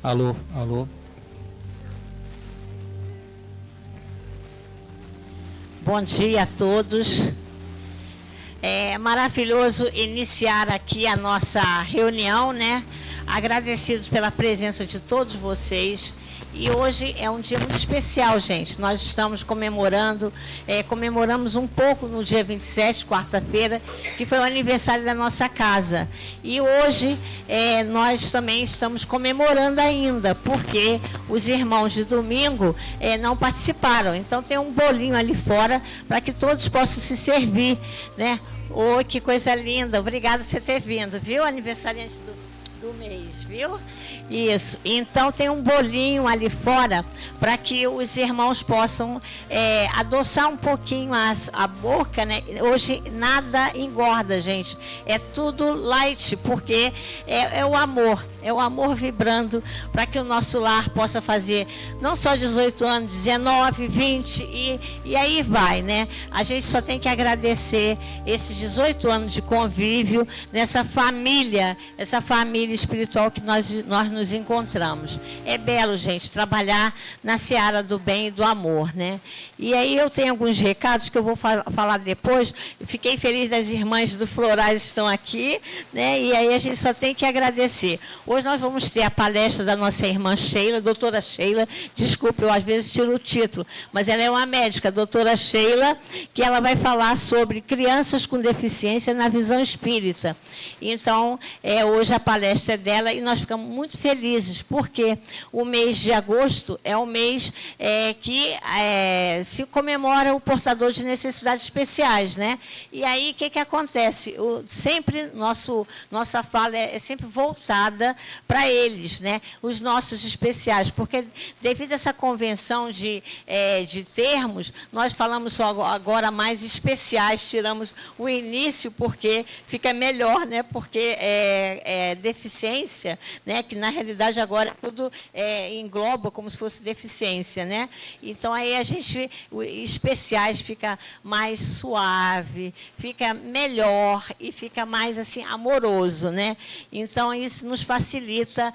Alô, alô. Bom dia a todos. É maravilhoso iniciar aqui a nossa reunião, né? Agradecidos pela presença de todos vocês. E hoje é um dia muito especial, gente. Nós estamos comemoramos um pouco no dia 27, quarta-feira, que foi o aniversário da nossa casa. E hoje nós também estamos comemorando ainda, porque os irmãos de domingo não participaram. Então tem um bolinho ali fora para que todos possam se servir, né? Oh, que coisa linda. Obrigada por você ter vindo, viu? Aniversariante do mês, viu? Isso. Então tem um bolinho ali fora para que os irmãos possam adoçar um pouquinho a boca, né? Hoje nada engorda, gente. É tudo light, porque é o amor vibrando para que o nosso lar possa fazer não só 18 anos, 19, 20 e aí vai, né? A gente só tem que agradecer esses 18 anos de convívio nessa família, essa família espiritual que nós nos encontramos. É belo, gente, trabalhar na seara do bem e do amor, né? E aí eu tenho alguns recados que eu vou falar depois. Fiquei feliz das irmãs do Florais estão aqui, né? E aí a gente só tem que agradecer. Hoje nós vamos ter a palestra da nossa irmã Sheila, doutora Sheila. Desculpe, eu às vezes tiro o título, mas ela é uma médica, doutora Sheila, que ela vai falar sobre crianças com deficiência na visão espírita. Então, hoje a palestra é dela e nós ficamos muito felizes, porque o mês de agosto é o mês que se comemora o portador de necessidades especiais, né? E aí, o que acontece? Nossa fala é sempre voltada para eles, né? Os nossos especiais, porque devido a essa convenção de termos, nós falamos só agora mais especiais, tiramos o início porque fica melhor, né? Porque deficiência, né? Que na realidade agora tudo engloba como se fosse deficiência, né? Então aí especiais fica mais suave, fica melhor e fica mais assim amoroso, né? Então isso nos facilita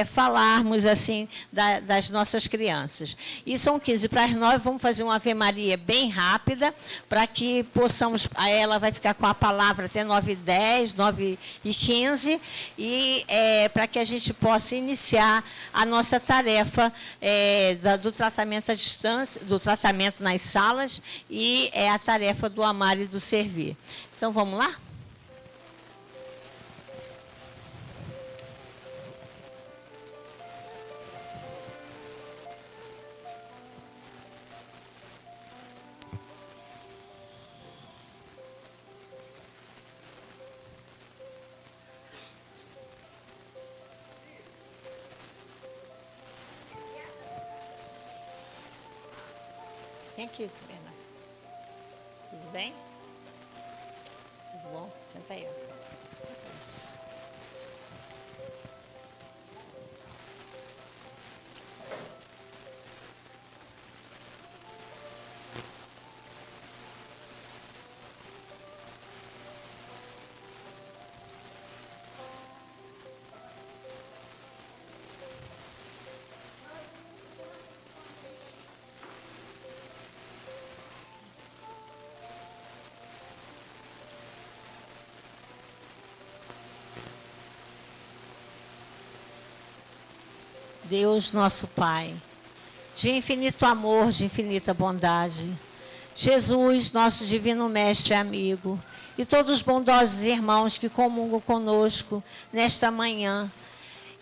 falarmos assim das nossas crianças. E são 15 para as 9, vamos fazer uma Ave Maria bem rápida para que possamos, ela vai ficar com a palavra até 9h10, 9h15 e para que a gente possa iniciar a nossa tarefa do tratamento à distância, do tratamento nas salas e a tarefa do amar e do servir. Então vamos lá? Vem aqui, Bernardo. Tudo bem? Tudo bom? Senta aí. Isso. Deus nosso Pai, de infinito amor, de infinita bondade, Jesus, nosso divino mestre e amigo, e todos os bondosos irmãos que comungam conosco nesta manhã,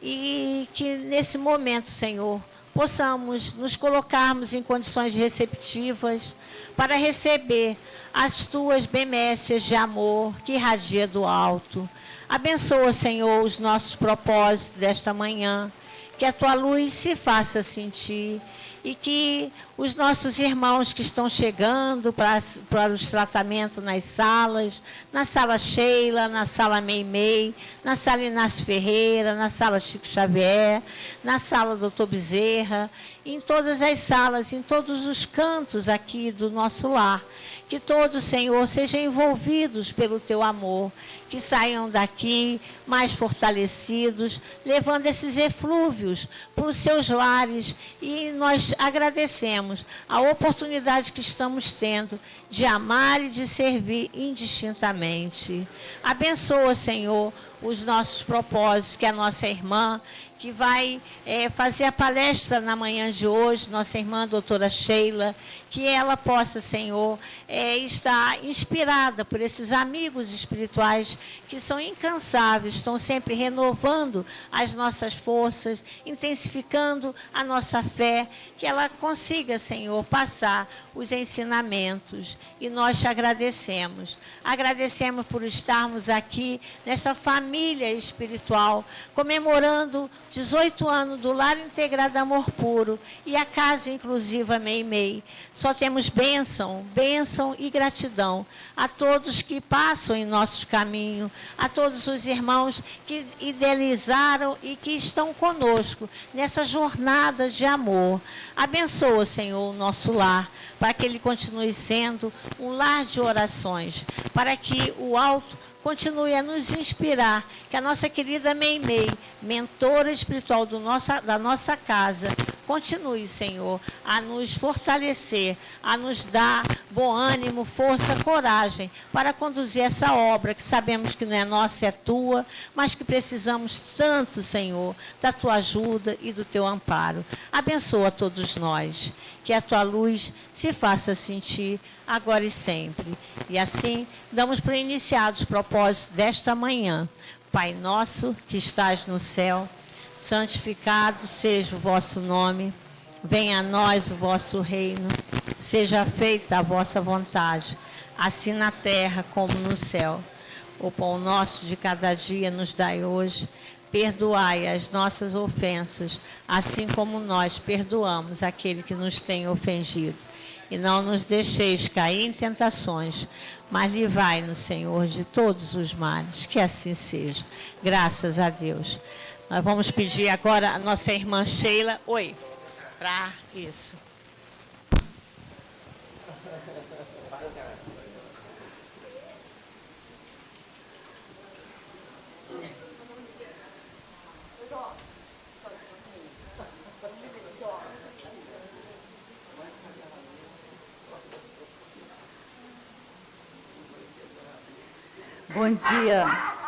e que nesse momento, Senhor, possamos nos colocarmos em condições receptivas para receber as Tuas benécias de amor que irradia do alto. Abençoa, Senhor, os nossos propósitos desta manhã, que a Tua luz se faça sentir e que os nossos irmãos que estão chegando para os tratamentos nas salas, na sala Sheila, na sala Meimei, na sala Inácio Ferreira, na sala Chico Xavier, na sala Doutor Bezerra, em todas as salas, em todos os cantos aqui do nosso lar. Que todos, Senhor, sejam envolvidos pelo teu amor, que saiam daqui mais fortalecidos, levando esses eflúvios para os seus lares. E nós agradecemos a oportunidade que estamos tendo de amar e de servir indistintamente. Abençoa, Senhor, os nossos propósitos, que a nossa irmã, que vai fazer a palestra na manhã de hoje, nossa irmã doutora Sheila, que ela possa, Senhor, estar inspirada por esses amigos espirituais que são incansáveis, estão sempre renovando as nossas forças, intensificando a nossa fé, que ela consiga, Senhor, passar os ensinamentos. E nós te agradecemos. Agradecemos por estarmos aqui nessa família espiritual, comemorando 18 anos do Lar Integrado Amor Puro e a Casa Inclusiva Meimei. Só temos bênção e gratidão a todos que passam em nosso caminho, a todos os irmãos que idealizaram e que estão conosco nessa jornada de amor. Abençoa, Senhor, o nosso lar, para que ele continue sendo um lar de orações, para que o alto continue a nos inspirar, que a nossa querida Meimei, mentora espiritual da nossa casa, continue, Senhor, a nos fortalecer, a nos dar bom ânimo, força, coragem para conduzir essa obra, que sabemos que não é nossa, é tua, mas que precisamos tanto, Senhor, da tua ajuda e do teu amparo. Abençoa todos nós, que a tua luz se faça sentir agora e sempre. E assim, damos por iniciados os propósitos desta manhã. Pai nosso que estás no céu, santificado seja o vosso nome, venha a nós o vosso reino, seja feita a vossa vontade, assim na terra como no céu. O pão nosso de cada dia nos dai hoje, perdoai as nossas ofensas, assim como nós perdoamos aquele que nos tem ofendido. E não nos deixeis cair em tentações, mas livrai-nos, Senhor, de todos os males. Que assim seja. Graças a Deus. Nós vamos pedir agora a nossa irmã Sheila, para isso.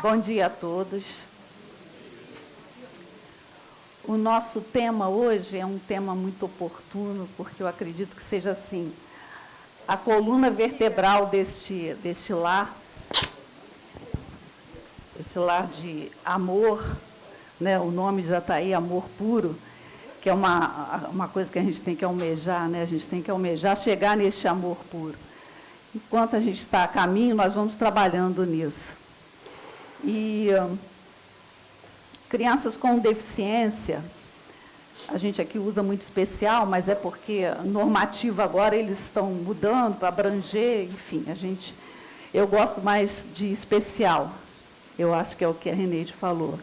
Bom dia a todos. O nosso tema hoje é um tema muito oportuno, porque eu acredito que seja assim, a coluna vertebral deste lar, esse lar de amor, né? O nome já está aí, amor puro, que é uma coisa que a gente tem que almejar, né? A gente tem que almejar chegar neste amor puro. Enquanto a gente está a caminho, nós vamos trabalhando nisso. E crianças com deficiência, a gente aqui usa muito especial, mas é porque a normativa agora eles estão mudando para abranger, enfim, eu gosto mais de especial. Eu acho que é o que a Reneide falou.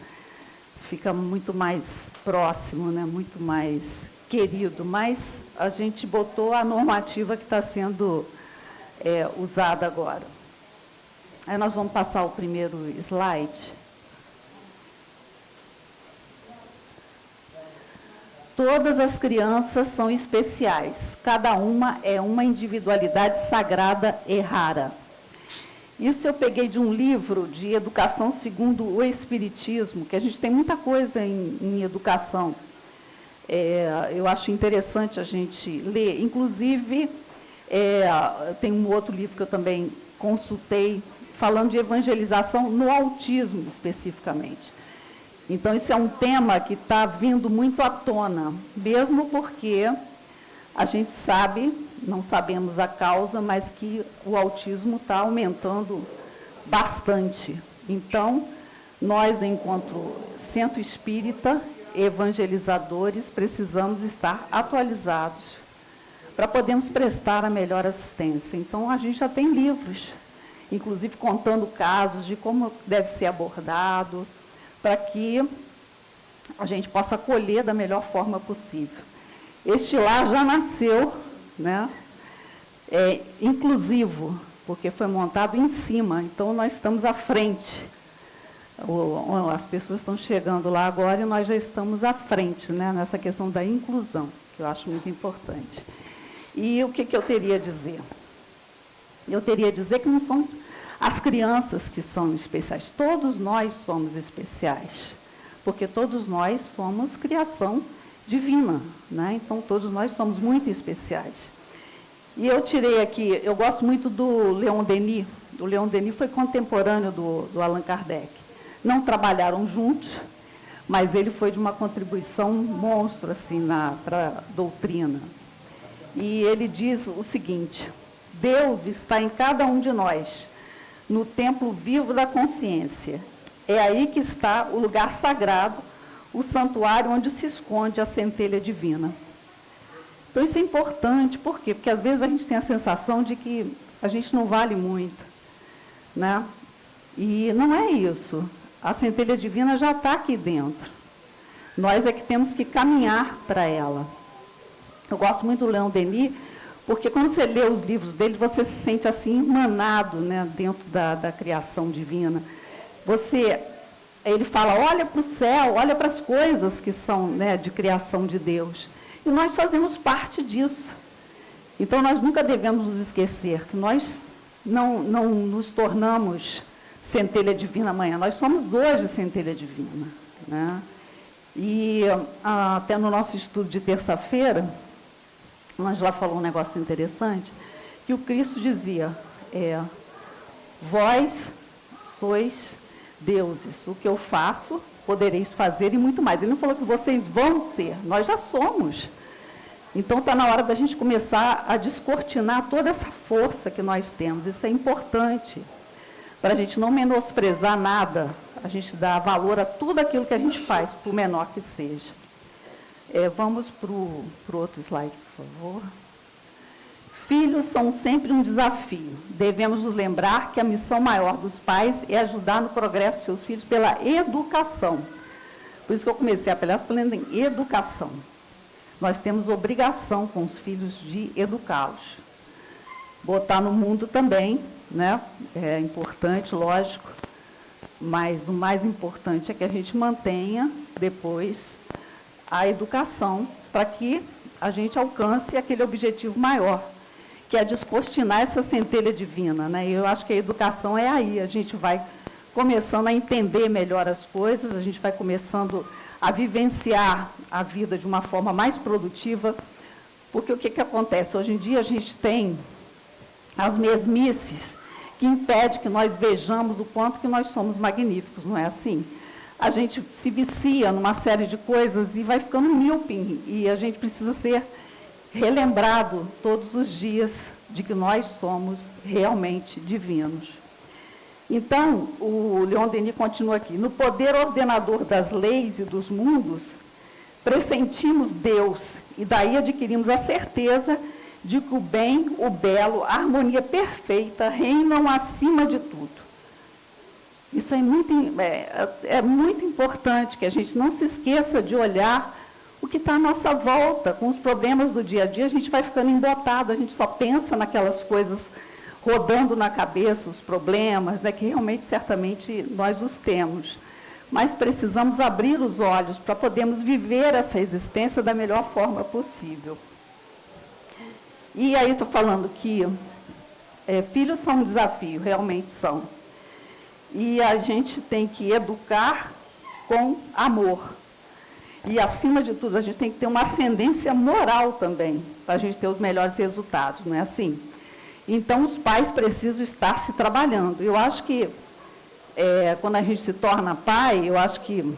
Fica muito mais próximo, né? Muito mais querido, mas a gente botou a normativa que está sendo usada agora. Aí nós vamos passar o primeiro slide. Todas as crianças são especiais, cada uma é uma individualidade sagrada e rara. Isso eu peguei de um livro de educação segundo o Espiritismo, que a gente tem muita coisa em educação. Eu acho interessante a gente ler, inclusive, tem um outro livro que eu também consultei, falando de evangelização no autismo, especificamente. Então, esse é um tema que está vindo muito à tona, mesmo porque a gente sabe, não sabemos a causa, mas que o autismo está aumentando bastante. Então, nós, enquanto centro espírita, evangelizadores, precisamos estar atualizados para podermos prestar a melhor assistência. Então, a gente já tem livros, inclusive contando casos de como deve ser abordado, para que a gente possa acolher da melhor forma possível. Este lar já nasceu, né, inclusivo, porque foi montado em cima, então nós estamos à frente. As pessoas estão chegando lá agora e nós já estamos à frente, né, nessa questão da inclusão, que eu acho muito importante. E o que eu teria a dizer? Eu teria a dizer que não são as crianças que são especiais, todos nós somos especiais, porque todos nós somos criação divina, né? Então todos nós somos muito especiais. E eu tirei aqui, eu gosto muito do Leon Denis. O Leon Denis foi contemporâneo do Allan Kardec. Não trabalharam juntos, mas ele foi de uma contribuição monstro assim, para a doutrina. E ele diz o seguinte: Deus está em cada um de nós, no templo vivo da consciência. É aí que está o lugar sagrado, o santuário onde se esconde a centelha divina. Então, isso é importante. Por quê? Porque, às vezes, a gente tem a sensação de que a gente não vale muito, né? E não é isso. A centelha divina já está aqui dentro. Nós é que temos que caminhar para ela. Eu gosto muito do Leon Denis, porque quando você lê os livros dele, você se sente assim, emanado, né, dentro da criação divina. Ele fala, olha para o céu, olha para as coisas que são, né, de criação de Deus. E nós fazemos parte disso. Então, nós nunca devemos nos esquecer que nós não nos tornamos centelha divina amanhã. Nós somos hoje centelha divina, né? E até no nosso estudo de terça-feira, a Ângela falou um negócio interessante, que o Cristo dizia, vós sois deuses, o que eu faço, podereis fazer e muito mais. Ele não falou que vocês vão ser, nós já somos. Então, está na hora da gente começar a descortinar toda essa força que nós temos. Isso é importante, para a gente não menosprezar nada, a gente dar valor a tudo aquilo que a gente faz, por menor que seja. Vamos para o outro slide, por favor. Filhos são sempre um desafio. Devemos nos lembrar que a missão maior dos pais é ajudar no progresso de seus filhos pela educação. Por isso que eu comecei a apelar falando em educação. Nós temos obrigação com os filhos de educá-los. Botar no mundo também, né? É importante, lógico, mas o mais importante é que a gente mantenha depois a educação para que a gente alcance aquele objetivo maior, que é descortinar essa centelha divina, né? E eu acho que a educação é aí, a gente vai começando a entender melhor as coisas, a gente vai começando a vivenciar a vida de uma forma mais produtiva, porque o que acontece? Hoje em dia a gente tem as mesmices que impedem que nós vejamos o quanto que nós somos magníficos, não é assim? A gente se vicia numa série de coisas e vai ficando míope, e a gente precisa ser relembrado todos os dias de que nós somos realmente divinos. Então, o Leon Denis continua aqui, no poder ordenador das leis e dos mundos, pressentimos Deus, e daí adquirimos a certeza de que o bem, o belo, a harmonia perfeita reinam acima de tudo. Isso é muito importante, que a gente não se esqueça de olhar o que está à nossa volta. Com os problemas do dia a dia, a gente vai ficando embotado, a gente só pensa naquelas coisas rodando na cabeça, os problemas, né, que realmente, certamente, nós os temos. Mas precisamos abrir os olhos para podermos viver essa existência da melhor forma possível. E aí estou falando que filhos são um desafio, realmente são. E a gente tem que educar com amor. E, acima de tudo, a gente tem que ter uma ascendência moral também, para a gente ter os melhores resultados, não é assim? Então, os pais precisam estar se trabalhando. Eu acho que, quando a gente se torna pai, eu acho que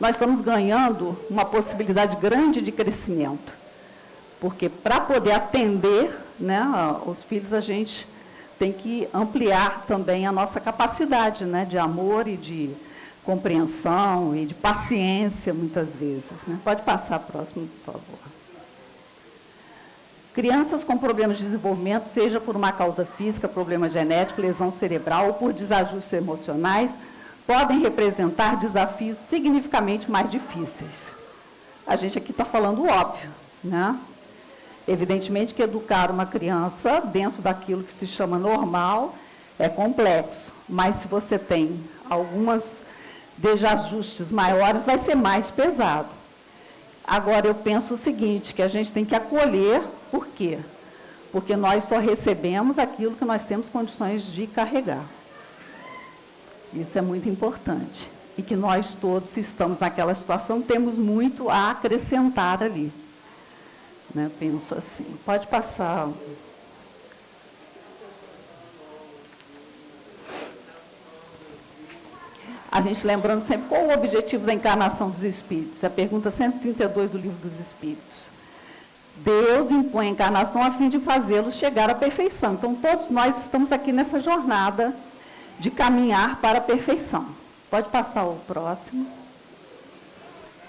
nós estamos ganhando uma possibilidade grande de crescimento. Porque, para poder atender, né, os filhos, a gente tem que ampliar também a nossa capacidade, né, de amor e de compreensão e de paciência, muitas vezes, né? Pode passar a próxima, por favor. Crianças com problemas de desenvolvimento, seja por uma causa física, problema genético, lesão cerebral ou por desajustes emocionais, podem representar desafios significativamente mais difíceis. A gente aqui está falando o óbvio, né? Evidentemente que educar uma criança dentro daquilo que se chama normal é complexo, mas se você tem alguns desajustes maiores, vai ser mais pesado. Agora, eu penso o seguinte, que a gente tem que acolher, por quê? Porque nós só recebemos aquilo que nós temos condições de carregar. Isso é muito importante. E que nós todos, se estamos naquela situação, temos muito a acrescentar ali. Né? Penso assim. Pode passar. A gente lembrando sempre qual o objetivo da encarnação dos espíritos. A pergunta 132 do Livro dos Espíritos. Deus impõe a encarnação a fim de fazê-los chegar à perfeição. Então, todos nós estamos aqui nessa jornada de caminhar para a perfeição. Pode passar o próximo.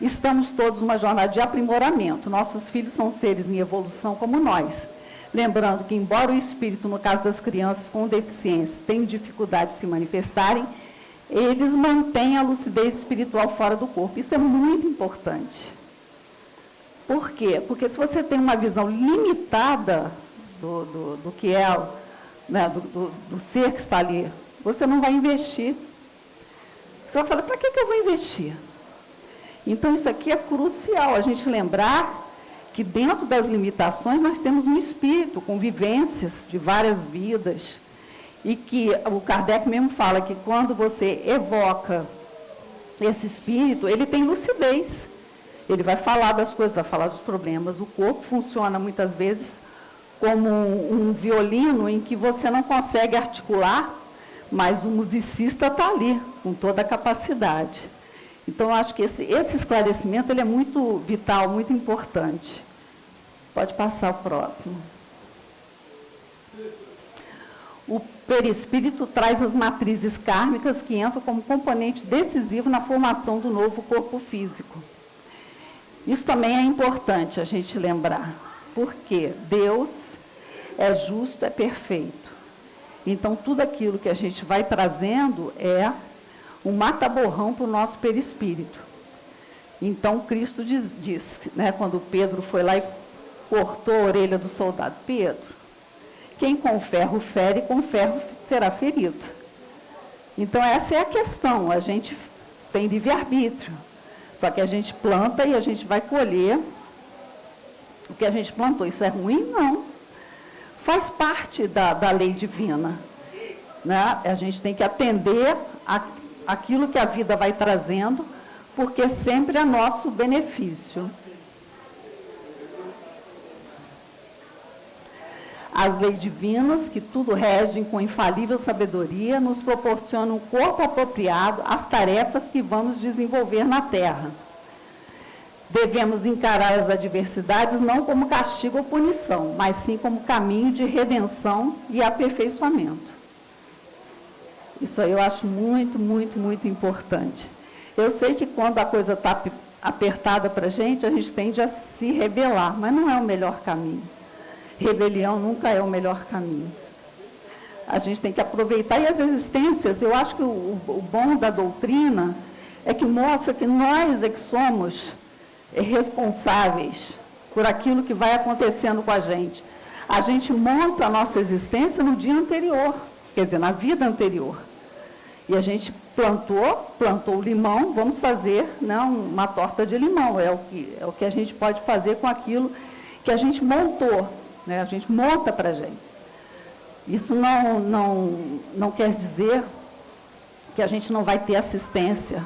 Estamos todos numa jornada de aprimoramento. Nossos filhos são seres em evolução como nós. Lembrando que, embora o espírito, no caso das crianças com deficiência, tenha dificuldade de se manifestarem, eles mantêm a lucidez espiritual fora do corpo. Isso é muito importante. Por quê? Porque se você tem uma visão limitada do que é, né, do ser que está ali, você não vai investir. Você vai falar, para que eu vou investir? Então, isso aqui é crucial, a gente lembrar que dentro das limitações nós temos um espírito com vivências de várias vidas. E que o Kardec mesmo fala que quando você evoca esse espírito, ele tem lucidez. Ele vai falar das coisas, vai falar dos problemas. O corpo funciona muitas vezes como um violino em que você não consegue articular, mas o musicista está ali, com toda a capacidade. Então, eu acho que esse esclarecimento ele é muito vital, muito importante. Pode passar o próximo. O perispírito traz as matrizes kármicas que entram como componente decisivo na formação do novo corpo físico. Isso também é importante a gente lembrar, porque Deus é justo, é perfeito. Então, tudo aquilo que a gente vai trazendo é um mata-borrão para o nosso perispírito. Então, Cristo diz, né, quando Pedro foi lá e cortou a orelha do soldado, Pedro, quem com ferro fere, com ferro será ferido. Então, essa é a questão. A gente tem livre-arbítrio. Só que a gente planta e a gente vai colher o que a gente plantou. Isso é ruim? Não. Faz parte da lei divina. Né? A gente tem que atender aquilo que a vida vai trazendo, porque sempre é nosso benefício. As leis divinas, que tudo regem com infalível sabedoria, nos proporcionam um corpo apropriado às tarefas que vamos desenvolver na Terra. Devemos encarar as adversidades não como castigo ou punição, mas sim como caminho de redenção e aperfeiçoamento. Isso aí eu acho muito, muito, muito importante. Eu sei que quando a coisa está apertada para a gente tende a se rebelar, mas não é o melhor caminho. Rebelião nunca é o melhor caminho. A gente tem que aproveitar. E as existências, eu acho que o bom da doutrina é que mostra que nós é que somos responsáveis por aquilo que vai acontecendo com a gente. A gente monta a nossa existência no dia anterior, quer dizer, na vida anterior. E a gente plantou o limão, vamos fazer, né, uma torta de limão. É o que a gente pode fazer com aquilo que a gente montou. Né, a gente monta para a gente. Isso não quer dizer que a gente não vai ter assistência,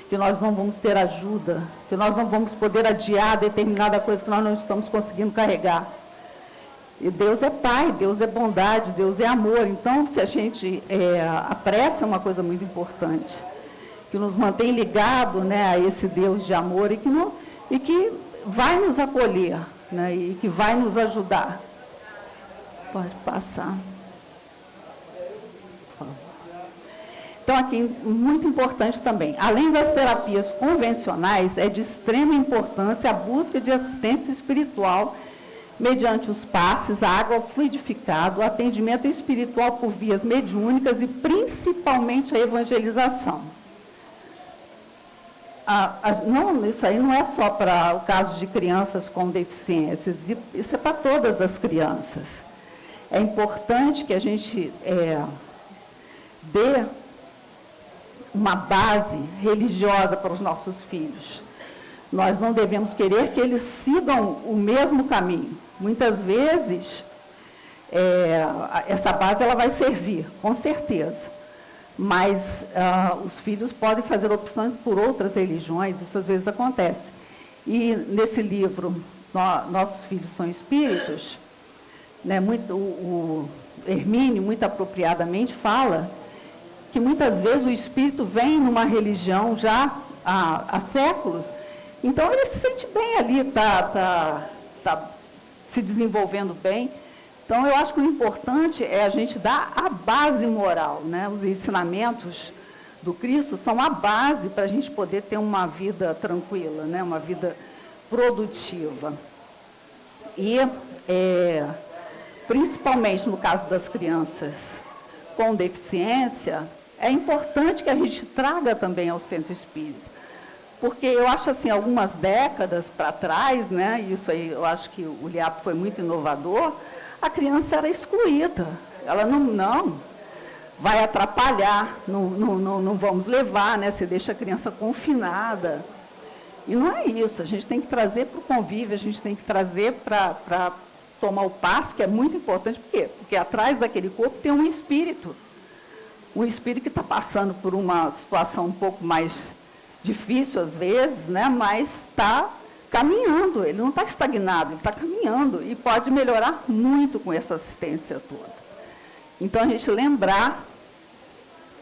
que nós não vamos ter ajuda, que nós não vamos poder adiar determinada coisa que nós não estamos conseguindo carregar. E Deus é Pai, Deus é bondade, Deus é amor. Então, se a gente... a prece é uma coisa muito importante, que nos mantém ligado, né, a esse Deus de amor e que vai nos acolher. Né, e que vai nos ajudar. Pode passar. Então, aqui, muito importante também, além das terapias convencionais, é de extrema importância a busca de assistência espiritual mediante os passes, a água fluidificada, o atendimento espiritual por vias mediúnicas e principalmente a evangelização. Não, isso aí não é só para o caso de crianças com deficiências, isso é para todas as crianças. É importante que a gente dê uma base religiosa para os nossos filhos. Nós não devemos querer que eles sigam o mesmo caminho. Muitas vezes, essa base ela vai servir, com certeza. Mas os filhos podem fazer opções por outras religiões, isso às vezes acontece. E nesse livro, Nossos Filhos São Espíritos, né, o Hermínio, muito apropriadamente, fala que muitas vezes o espírito vem numa religião já há séculos, então ele se sente bem ali, está se desenvolvendo bem. Então, eu acho que o importante é a gente dar a base moral, né? Os ensinamentos do Cristo são a base para a gente poder ter uma vida tranquila, né? Uma vida produtiva. E, principalmente no caso das crianças com deficiência, é importante que a gente traga também ao centro espírita. Porque eu acho assim, algumas décadas para trás, né? Isso aí eu acho que o LIAP foi muito inovador, a criança era excluída. Ela não vai atrapalhar, não vamos levar, né? Você deixa a criança confinada. E não é isso, a gente tem que trazer para o convívio, a gente tem que trazer para tomar o passe, que é muito importante. Por quê? Porque atrás daquele corpo tem um espírito que está passando por uma situação um pouco mais difícil às vezes, né? Mas está caminhando, ele não está estagnado, ele está caminhando e pode melhorar muito com essa assistência toda. Então, a gente lembrar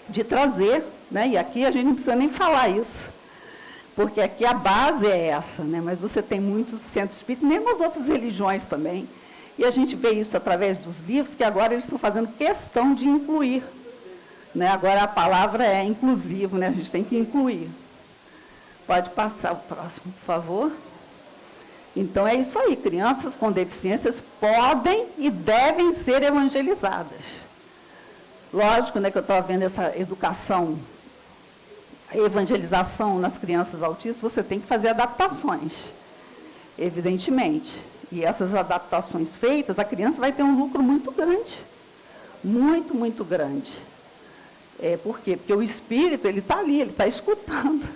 de trazer, né? E aqui a gente não precisa nem falar isso, porque aqui a base é essa, né? Mas você tem muitos centros espíritas, mesmo as outras religiões também, e a gente vê isso através dos livros, que agora eles estão fazendo questão de incluir, né? Agora a palavra é inclusivo, né? A gente tem que incluir. Pode passar o próximo, por favor. Então, é isso aí, crianças com deficiências podem e devem ser evangelizadas. Lógico, né, que eu estou vendo essa educação, a evangelização nas crianças autistas, você tem que fazer adaptações, evidentemente. E essas adaptações feitas, a criança vai ter um lucro muito grande, muito, muito grande. Por quê? Porque o espírito, ele está ali, ele está escutando.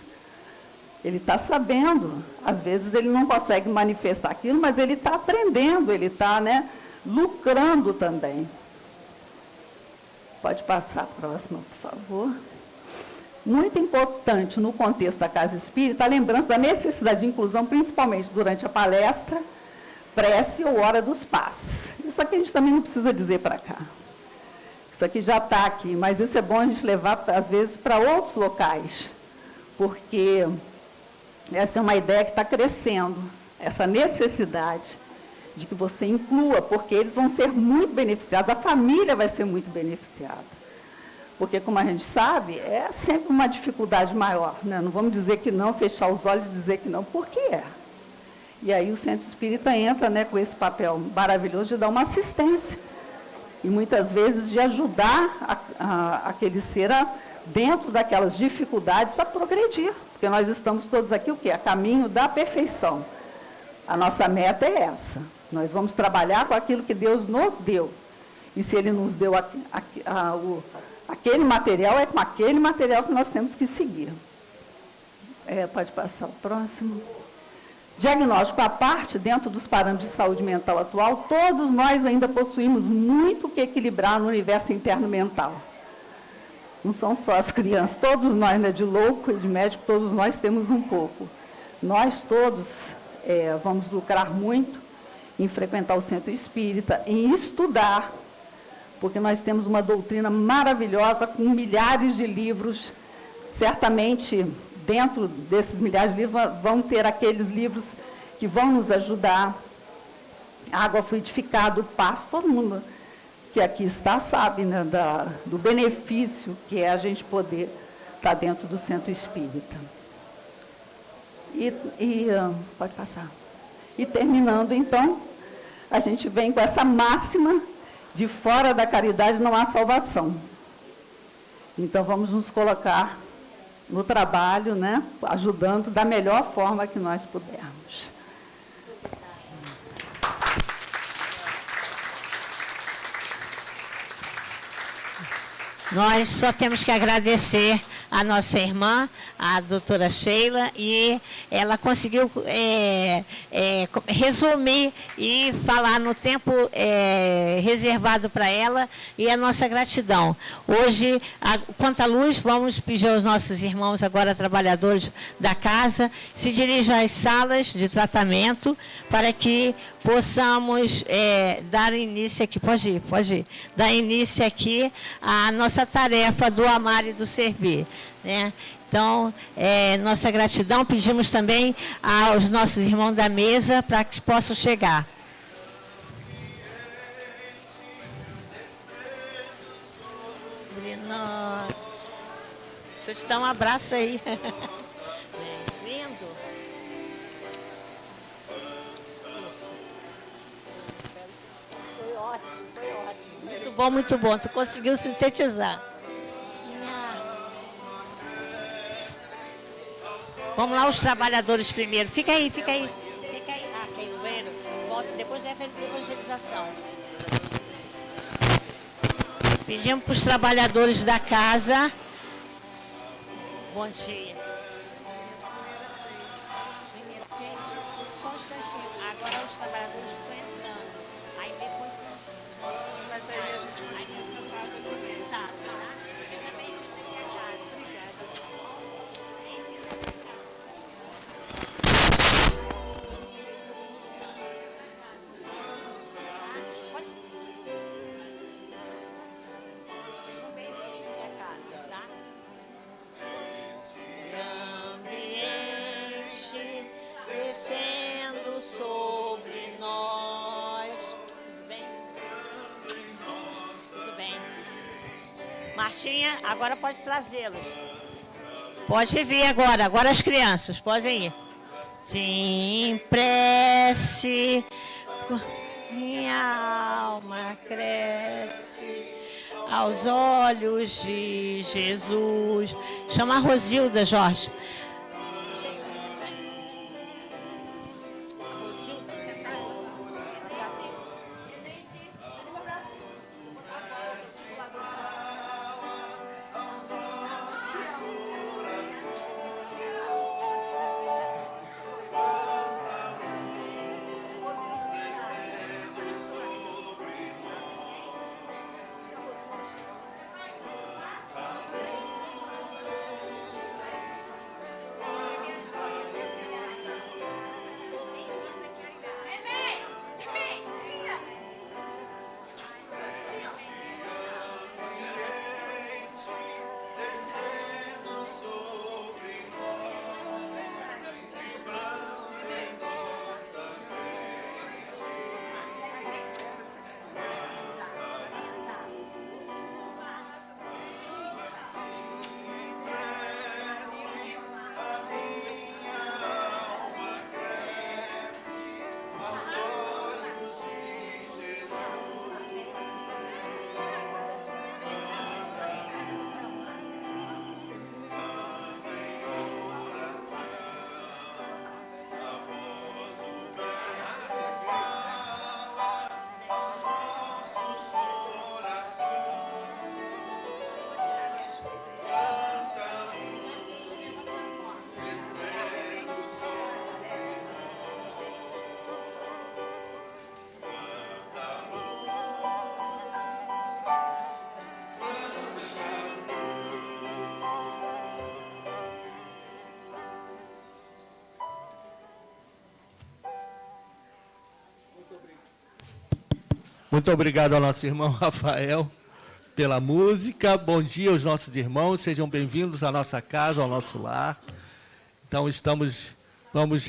Ele está sabendo, às vezes ele não consegue manifestar aquilo, mas ele está aprendendo, ele está, né, lucrando também. Pode passar a próxima, por favor. Muito importante no contexto da Casa Espírita, a lembrança da necessidade de inclusão, principalmente durante a palestra, prece ou hora dos passes. Isso aqui a gente também não precisa dizer para cá. Isso aqui já está aqui, mas isso é bom a gente levar, às vezes, para outros locais, porque essa é uma ideia que está crescendo, essa necessidade de que você inclua, porque eles vão ser muito beneficiados, a família vai ser muito beneficiada. Porque, como a gente sabe, é sempre uma dificuldade maior, né? Não vamos dizer que não, fechar os olhos e dizer que não, porque é. E aí o Centro Espírita entra, né, com esse papel maravilhoso de dar uma assistência. E muitas vezes de ajudar aquele ser dentro daquelas dificuldades a progredir. Porque nós estamos todos aqui, o quê? A caminho da perfeição. A nossa meta é essa. Nós vamos trabalhar com aquilo que Deus nos deu. E se Ele nos deu aquele material, é com aquele material que nós temos que seguir. Pode passar o próximo. Diagnóstico à parte, dentro dos parâmetros de saúde mental atual, todos nós ainda possuímos muito que equilibrar no universo interno mental. Não são só as crianças, todos nós, né, de louco e de médico, todos nós temos um pouco. Nós todos vamos lucrar muito em frequentar o Centro Espírita, em estudar, porque nós temos uma doutrina maravilhosa, com milhares de livros. Certamente, dentro desses milhares de livros, vão ter aqueles livros que vão nos ajudar. Água fluidificada, o passo, todo mundo que aqui está sabe, né, do benefício que é a gente poder estar dentro do Centro Espírita. Pode passar. E terminando, então, a gente vem com essa máxima de fora da caridade não há salvação. Então, vamos nos colocar no trabalho, né, ajudando da melhor forma que nós pudermos. Nós só temos que agradecer a nossa irmã, a doutora Sheila, e ela conseguiu resumir e falar no tempo reservado para ela, e a nossa gratidão. Hoje, quanto à luz, vamos pedir aos nossos irmãos, agora trabalhadores da casa, se dirijam às salas de tratamento, para que possamos dar início aqui, pode ir, dar início aqui à nossa tarefa do amar e do servir, né? Então, nossa gratidão, pedimos também aos nossos irmãos da mesa para que possam chegar. Deixa eu te dar um abraço aí. Lindo. Foi ótimo. Muito bom. Tu conseguiu sintetizar. Vamos lá, os trabalhadores primeiro. Fica aí. Ah, caiu no banheiro. Volta, depois leva ele para a evangelização. Pedimos para os trabalhadores da casa. Bom dia. Só um instantinho. Agora os trabalhadores que estão entrando. Aí depois... Mas aí a gente continua sentado ali. Tá. Seja bem-vindo aqui à casa. Obrigada. Sejam bem-vindos aqui à casa, tá? Ambiente descendo sobre nós. Tudo bem? Tudo bem. Martinha, agora pode trazê-los. Pode vir agora as crianças, podem ir. Sim, prece, minha alma cresce aos olhos de Jesus. Chama a Rosilda, Jorge. Rosilda, senta aí. Muito obrigado ao nosso irmão Rafael pela música. Bom dia aos nossos irmãos, sejam bem-vindos à nossa casa, ao nosso lar. Então, vamos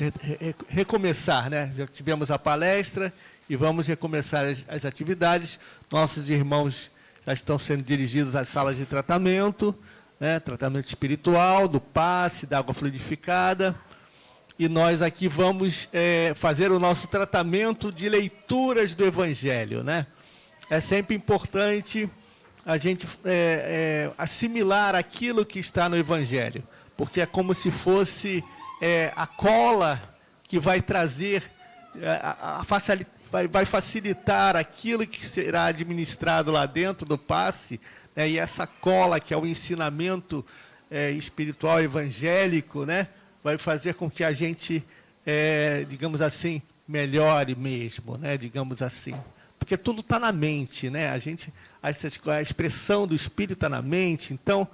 recomeçar, né? Já tivemos a palestra e vamos recomeçar as atividades. Nossos irmãos já estão sendo dirigidos às salas de tratamento, né? Tratamento espiritual, do passe, da água fluidificada. e nós aqui vamos fazer o nosso tratamento de leituras do Evangelho, né? É sempre importante a gente assimilar aquilo que está no Evangelho, porque é como se fosse a cola que vai trazer, vai facilitar aquilo que será administrado lá dentro do passe, né? E essa cola, que é o ensinamento espiritual evangélico, né? Vai fazer com que a gente, digamos assim, melhore mesmo, né? Digamos assim. Porque tudo está na mente, né? A expressão do Espírito está na mente, então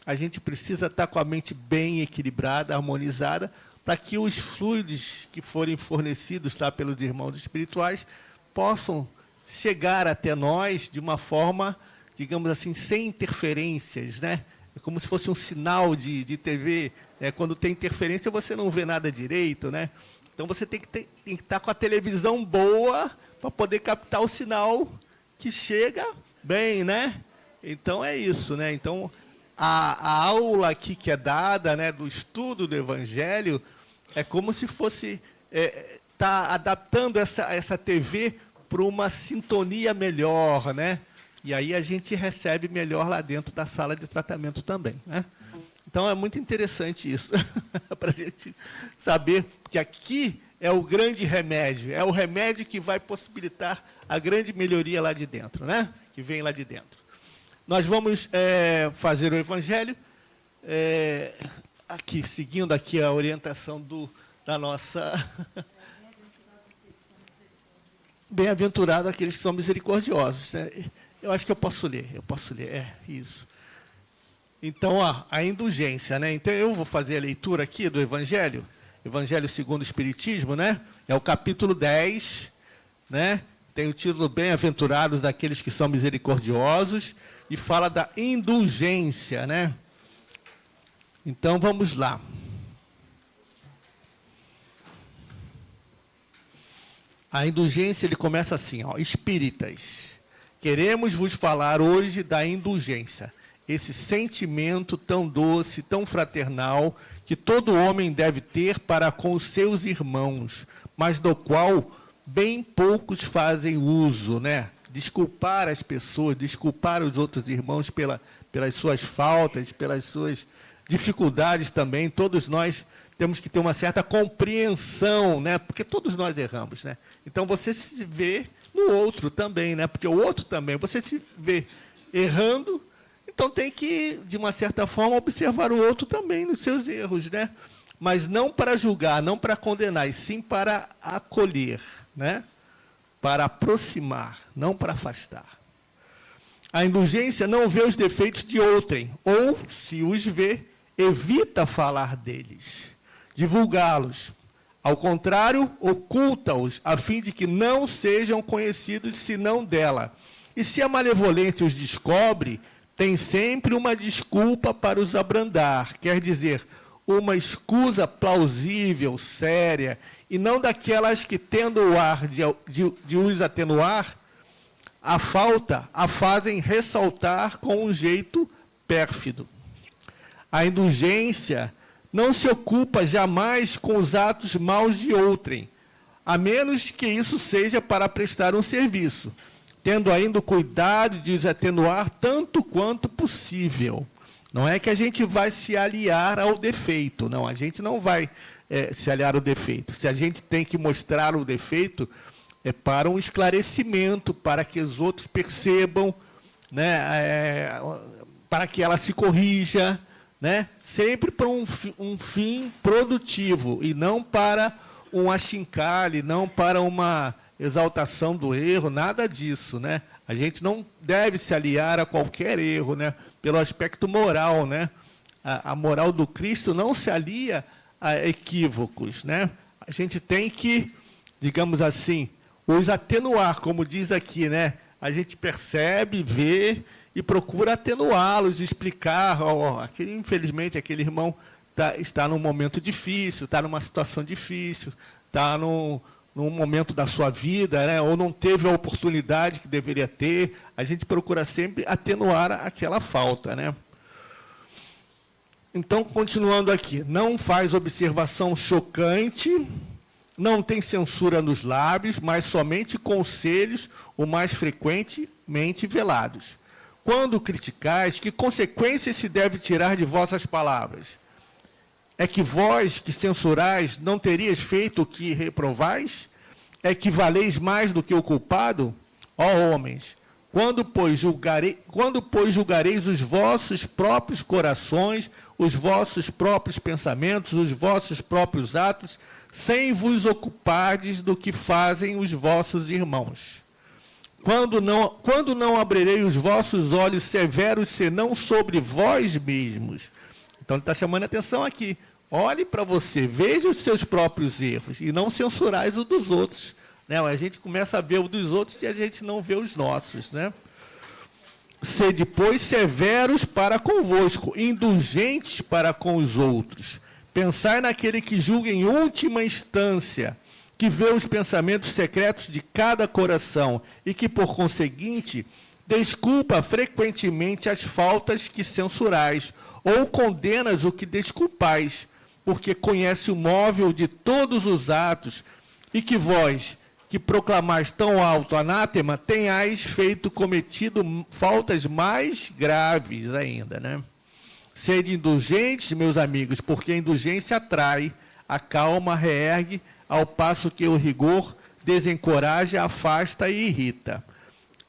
a gente precisa estar com a mente bem equilibrada, harmonizada, para que os fluidos que forem fornecidos, tá, pelos irmãos espirituais possam chegar até nós de uma forma, digamos assim, sem interferências, né? É como se fosse um sinal de TV. Quando tem interferência, você não vê nada direito, né? Então, você tem que estar com a televisão boa para poder captar o sinal que chega bem, né? Então, é isso, né? Então, a aula aqui que é dada, né, do estudo do Evangelho, é como se fosse tá adaptando essa TV para uma sintonia melhor, né? E aí a gente recebe melhor lá dentro da sala de tratamento também, né? Então, é muito interessante isso, para a gente saber que aqui é o grande remédio, é o remédio que vai possibilitar a grande melhoria lá de dentro, né? Que vem lá de dentro. Nós vamos fazer o Evangelho, aqui, seguindo aqui a orientação da nossa... Bem-aventurado aqueles que são misericordiosos, né? Eu acho que eu posso ler, isso. Então, a indulgência, né? Então, eu vou fazer a leitura aqui do Evangelho, Evangelho segundo o Espiritismo, né? É o capítulo 10, né? Tem o título Bem-aventurados daqueles que são misericordiosos, e fala da indulgência, né? Então, vamos lá. A indulgência, ele começa assim, ó: espíritas, queremos vos falar hoje da indulgência, esse sentimento tão doce, tão fraternal, que todo homem deve ter para com os seus irmãos, mas do qual bem poucos fazem uso, né? Desculpar as pessoas, desculpar os outros irmãos pelas suas faltas, pelas suas dificuldades também. Todos nós temos que ter uma certa compreensão, né? Porque todos nós erramos, né? Então, você se vê no outro também, né? Porque o outro também, você se vê errando, então tem que, de uma certa forma, observar o outro também nos seus erros, né? Mas não para julgar, não para condenar, e sim para acolher, né? Para aproximar, não para afastar. A indulgência não vê os defeitos de outrem, ou, se os vê, evita falar deles, divulgá-los. Ao contrário, oculta-os, a fim de que não sejam conhecidos senão dela. E se a malevolência os descobre, tem sempre uma desculpa para os abrandar, quer dizer, uma escusa plausível, séria, e não daquelas que, tendo o ar de os atenuar, a falta a fazem ressaltar com um jeito pérfido. A indulgência não se ocupa jamais com os atos maus de outrem, a menos que isso seja para prestar um serviço, tendo ainda o cuidado de os atenuar tanto quanto possível. Não é que a gente vai se aliar ao defeito, não, a gente não vai se aliar ao defeito. Se a gente tem que mostrar o defeito, é para um esclarecimento, para que os outros percebam, né, para que ela se corrija, né, sempre para um fim produtivo, e não para um achincalhe, não para uma exaltação do erro, nada disso, né? A gente não deve se aliar a qualquer erro, né? Pelo aspecto moral, né? A moral do Cristo não se alia a equívocos, né? A gente tem que, digamos assim, os atenuar, como diz aqui, né? A gente percebe, vê e procura atenuá-los, explicar. Infelizmente, aquele irmão está num momento difícil, está numa situação difícil, está num momento da sua vida, né? Ou não teve a oportunidade que deveria ter. A gente procura sempre atenuar aquela falta, né? Então, continuando aqui, não faz observação chocante, não tem censura nos lábios, mas somente conselhos, o mais frequentemente velados. Quando criticais, que consequências se deve tirar de vossas palavras? É que vós, que censurais, não terias feito o que reprovais? É que valeis mais do que o culpado? Ó homens, quando, pois, julgareis os vossos próprios corações, os vossos próprios pensamentos, os vossos próprios atos, sem vos ocupardes do que fazem os vossos irmãos? Quando não abrirei os vossos olhos severos, senão sobre vós mesmos? Então, ele está chamando a atenção aqui. Olhe para você, veja os seus próprios erros, e não censurais o dos outros. Né? A gente começa a ver o dos outros e a gente não vê os nossos. Né? Sede, pois, severos para convosco, indulgentes para com os outros. Pensai naquele que julga em última instância, que vê os pensamentos secretos de cada coração e que, por conseguinte, desculpa frequentemente as faltas que censurais, ou condenas o que desculpais, porque conhece o móvel de todos os atos, e que vós, que proclamais tão alto anátema, tenhais cometido faltas mais graves ainda, né? Sede indulgentes, meus amigos, porque a indulgência atrai, acalma, reergue, ao passo que o rigor desencoraja, afasta e irrita.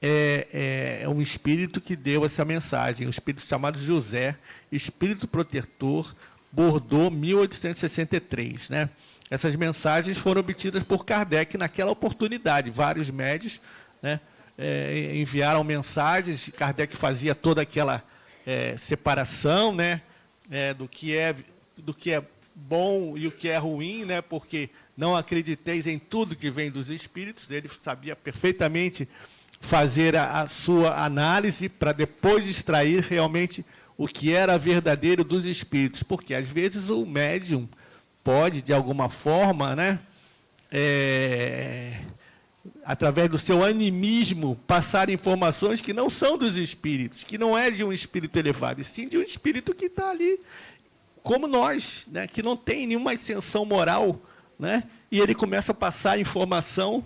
É um espírito que deu essa mensagem, um espírito chamado José, espírito protetor, Bordeaux, 1863. Né? Essas mensagens foram obtidas por Kardec naquela oportunidade. Vários médios, né, enviaram mensagens, Kardec fazia toda aquela separação, né, do que é bom e o que é ruim, né, porque não acrediteis em tudo que vem dos espíritos. Ele sabia perfeitamente fazer a sua análise para depois extrair realmente o que era verdadeiro dos espíritos, porque às vezes o médium pode, de alguma forma, né, através do seu animismo, passar informações que não são dos espíritos, que não é de um espírito elevado, e sim de um espírito que está ali, como nós, né, que não tem nenhuma ascensão moral, né, e ele começa a passar informação,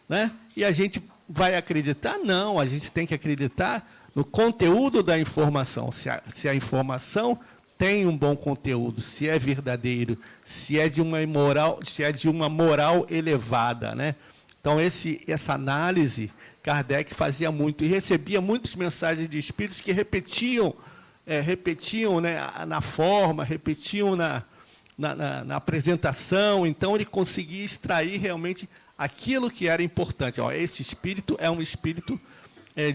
né, e a gente vai acreditar? Não, a gente tem que acreditar no conteúdo da informação, se a informação tem um bom conteúdo, se é verdadeiro, se é de uma moral elevada, né? Então, essa análise, Kardec fazia muito, e recebia muitas mensagens de espíritos que repetiam, né, na forma, repetiam na apresentação. Então, ele conseguia extrair realmente aquilo que era importante. Ó, esse espírito é um espírito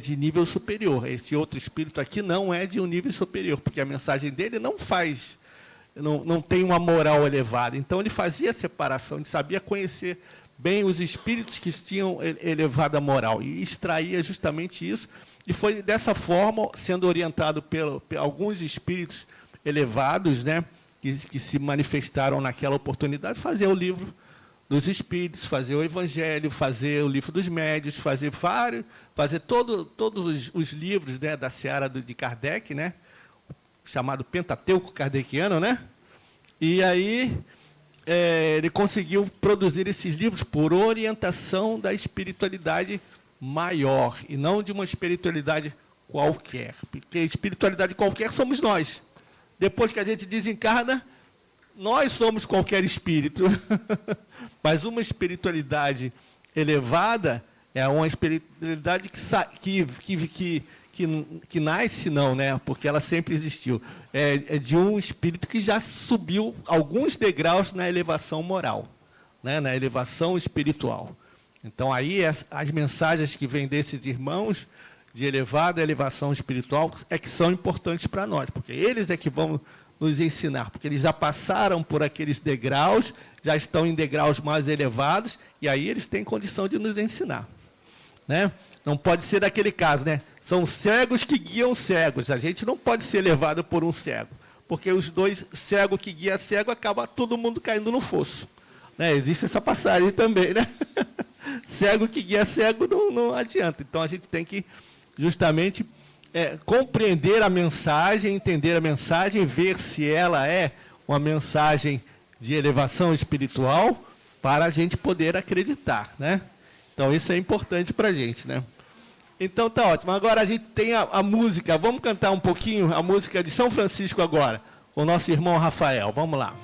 de nível superior, esse outro espírito aqui não é de um nível superior, porque a mensagem dele não tem uma moral elevada. Então, ele fazia a separação, ele sabia conhecer bem os espíritos que tinham elevada moral, e extraía justamente isso, e foi dessa forma, sendo orientado por alguns espíritos elevados, né, que se manifestaram naquela oportunidade, fazer o livro dos espíritos, fazer o evangelho, fazer o livro dos médios, fazer todos os livros, né, da seara de Kardec, né, chamado Pentateuco Kardeciano, né? E aí ele conseguiu produzir esses livros por orientação da espiritualidade maior, e não de uma espiritualidade qualquer, porque espiritualidade qualquer somos nós. Depois que a gente desencarna, nós somos qualquer espírito. Mas uma espiritualidade elevada é uma espiritualidade que nasce, não, né? Porque ela sempre existiu. É de um espírito que já subiu alguns degraus na elevação moral, né? Na elevação espiritual. Então, aí, as mensagens que vêm desses irmãos de elevada elevação espiritual que são importantes para nós, porque eles é que vão nos ensinar, porque eles já passaram por aqueles degraus, já estão em degraus mais elevados, e aí eles têm condição de nos ensinar. Né? Não pode ser daquele caso, né? São cegos que guiam cegos. A gente não pode ser levado por um cego, porque os dois, cego que guia cego, acaba todo mundo caindo no fosso. Né? Existe essa passagem também, né? Cego que guia cego não adianta. Então, a gente tem que justamente compreender a mensagem, entender a mensagem, ver se ela é uma mensagem de elevação espiritual, para a gente poder acreditar, né? Então, isso é importante para a gente, né? Então, tá ótimo. Agora a gente tem a música. Vamos cantar um pouquinho a música de São Francisco agora, com o nosso irmão Rafael. Vamos lá.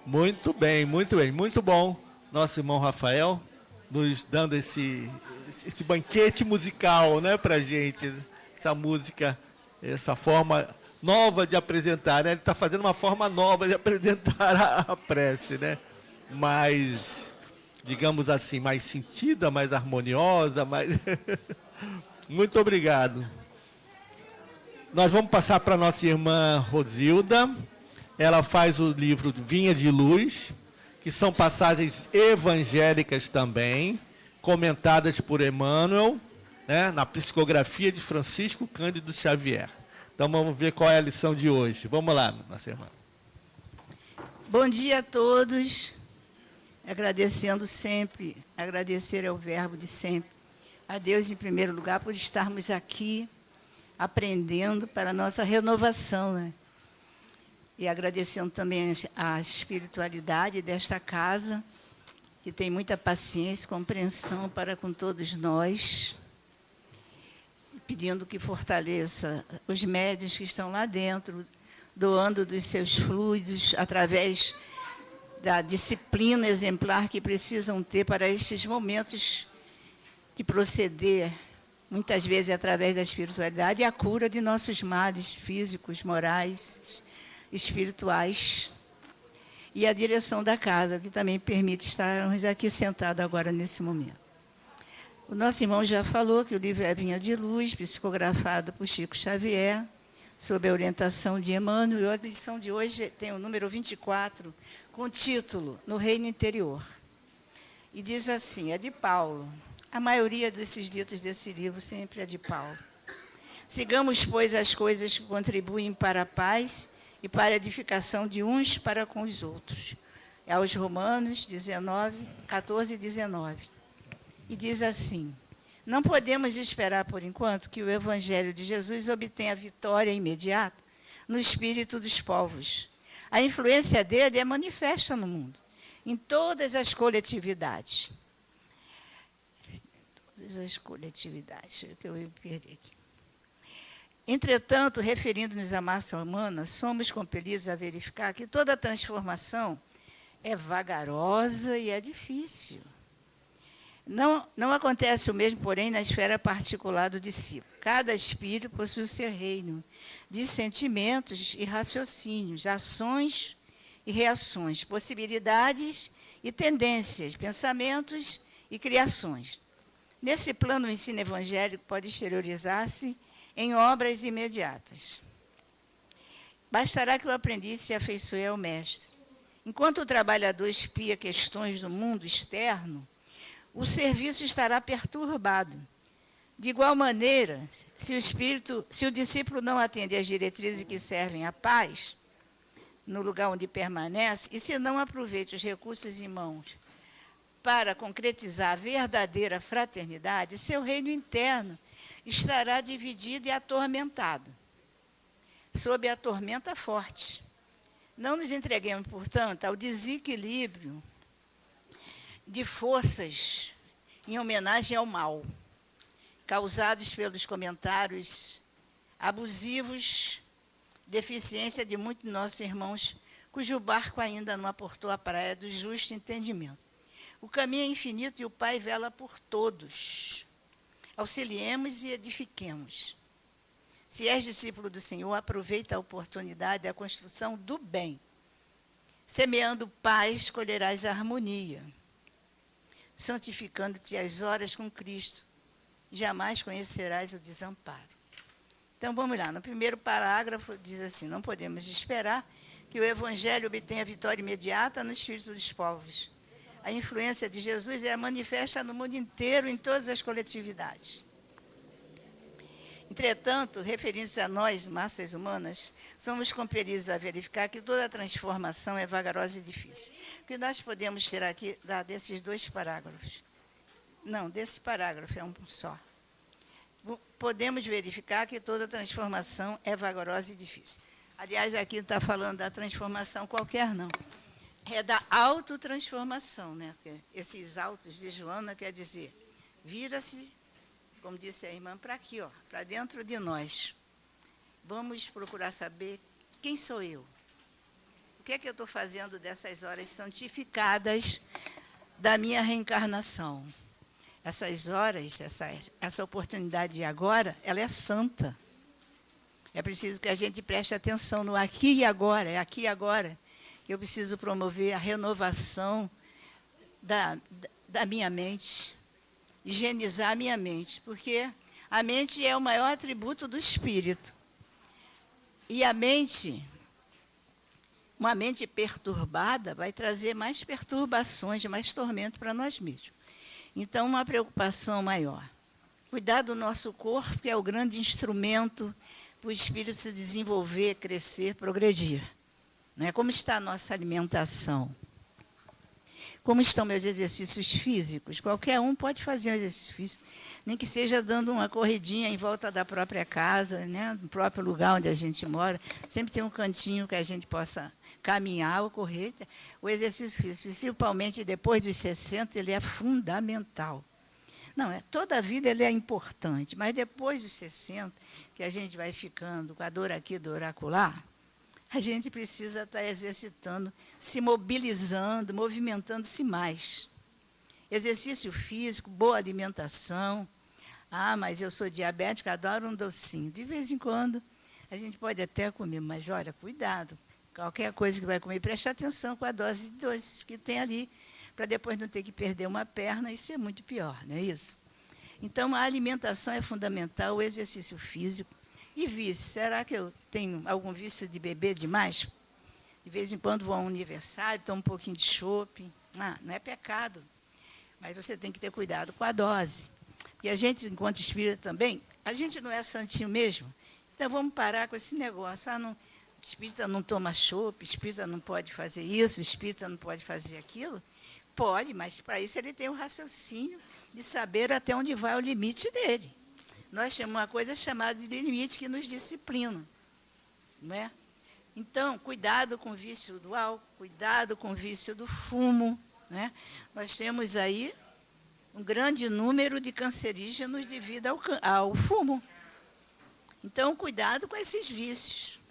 Muito bem, muito bem. Muito bom, nosso irmão Rafael, nos dando esse banquete musical, né, para a gente. Essa música, essa forma nova de apresentar, né? Ele está fazendo uma forma nova de apresentar a prece, né? Mais, digamos assim, mais sentida, mais harmoniosa, mais... Muito obrigado. Nós vamos passar para a nossa irmã Rosilda. Ela faz o livro Vinha de Luz, que são passagens evangélicas também, comentadas por Emmanuel, né, na psicografia de Francisco Cândido Xavier. Então vamos ver qual é a lição de hoje. Vamos lá, nossa irmã. Bom dia a todos. Agradecendo sempre, agradecer ao verbo de sempre. A Deus, em primeiro lugar, por estarmos aqui aprendendo para a nossa renovação, né? E agradecendo também a espiritualidade desta casa, que tem muita paciência e compreensão para com todos nós, pedindo que fortaleça os médiuns que estão lá dentro, doando dos seus fluidos, através da disciplina exemplar que precisam ter para estes momentos de proceder, muitas vezes através da espiritualidade, a cura de nossos males físicos, morais, espirituais, e a direção da casa, que também permite estarmos aqui sentados agora nesse momento. O nosso irmão já falou que o livro é Vinha de Luz, psicografado por Chico Xavier, sob a orientação de Emmanuel. E a lição de hoje tem o número 24, com o título No Reino Interior. E diz assim, é de Paulo. A maioria desses ditos desse livro sempre é de Paulo. Sigamos, pois, as coisas que contribuem para a paz e para a edificação de uns para com os outros. É aos Romanos 19, 14 e 19. E diz assim, não podemos esperar, por enquanto, que o Evangelho de Jesus obtenha vitória imediata no espírito dos povos. A influência dele é manifesta no mundo, em todas as coletividades. Todas as coletividades, que eu me perdi aqui. Entretanto, referindo-nos à massa humana, somos compelidos a verificar que toda transformação é vagarosa e é difícil. Não acontece o mesmo, porém, na esfera particular do discípulo. Cada espírito possui o seu reino de sentimentos e raciocínios, ações e reações, possibilidades e tendências, pensamentos e criações. Nesse plano, o ensino evangélico pode exteriorizar-se em obras imediatas. Bastará que o aprendiz se afeiçoe ao mestre. Enquanto o trabalhador espia questões do mundo externo, o serviço estará perturbado. De igual maneira, se o discípulo não atender às diretrizes que servem à paz, no lugar onde permanece, e se não aproveita os recursos em mãos para concretizar a verdadeira fraternidade, seu reino interno estará dividido e atormentado, sob a tormenta forte. Não nos entreguemos, portanto, ao desequilíbrio de forças em homenagem ao mal, causados pelos comentários abusivos, deficiência de muitos de nossos irmãos, cujo barco ainda não aportou a praia do justo entendimento. O caminho é infinito e o Pai vela por todos. Auxiliemos e edifiquemos. Se és discípulo do Senhor, aproveita a oportunidade da construção do bem. Semeando paz, colherás a harmonia. Santificando-te as horas com Cristo, jamais conhecerás o desamparo. Então, vamos lá. No primeiro parágrafo, diz assim, não podemos esperar que o Evangelho obtenha vitória imediata no espírito dos povos. A influência de Jesus é manifesta no mundo inteiro, em todas as coletividades. Entretanto, referindo-se a nós, massas humanas, somos compelidos a verificar que toda transformação é vagarosa e difícil. O que nós podemos tirar aqui desses dois parágrafos? Não, desse parágrafo é um só. Podemos verificar que toda transformação é vagarosa e difícil. Aliás, aqui não está falando da transformação qualquer, não. É da autotransformação, né? Esses autos de Joana quer dizer, vira-se, como disse a irmã, para aqui, para dentro de nós. Vamos procurar saber quem sou eu. O que é que eu estou fazendo dessas horas santificadas da minha reencarnação? Essas horas, essa oportunidade de agora, ela é santa. É preciso que a gente preste atenção no aqui e agora, é aqui e agora que eu preciso promover a renovação da minha mente, higienizar a minha mente, porque a mente é o maior atributo do espírito. E a mente, uma mente perturbada, vai trazer mais perturbações, mais tormento para nós mesmos. Então, uma preocupação maior. Cuidar do nosso corpo, que é o grande instrumento para o espírito se desenvolver, crescer, progredir. Não é? Como está a nossa alimentação? Como estão meus exercícios físicos? Qualquer um pode fazer um exercício físico, nem que seja dando uma corridinha em volta da própria casa, né? No próprio lugar onde a gente mora. Sempre tem um cantinho que a gente possa caminhar ou correr. O exercício físico, principalmente depois dos 60, ele é fundamental. Não, toda a vida ele é importante, mas depois dos 60, que a gente vai ficando com a dor aqui, dor acolá, a gente precisa estar exercitando, se mobilizando, movimentando-se mais. Exercício físico, boa alimentação. Ah, mas eu sou diabética, adoro um docinho. De vez em quando, a gente pode até comer, mas olha, cuidado. Qualquer coisa que vai comer, preste atenção com a dose de doces que tem ali, para depois não ter que perder uma perna e ser muito pior, não é isso? Então, a alimentação é fundamental, o exercício físico. E vício, será que eu tenho algum vício de beber demais? De vez em quando vou a um aniversário, tomo um pouquinho de chopp. Não é pecado, mas você tem que ter cuidado com a dose. E a gente, enquanto espírita também, a gente não é santinho mesmo. Então, vamos parar com esse negócio. Espírita não toma chopp, espírita não pode fazer isso, espírita não pode fazer aquilo. Pode, mas para isso ele tem o raciocínio de saber até onde vai o limite dele. Nós temos uma coisa chamada de limite que nos disciplina, não é? Então, cuidado com o vício do álcool, cuidado com o vício do fumo, né? Nós temos aí um grande número de cancerígenos devido ao fumo. Então, cuidado com esses vícios,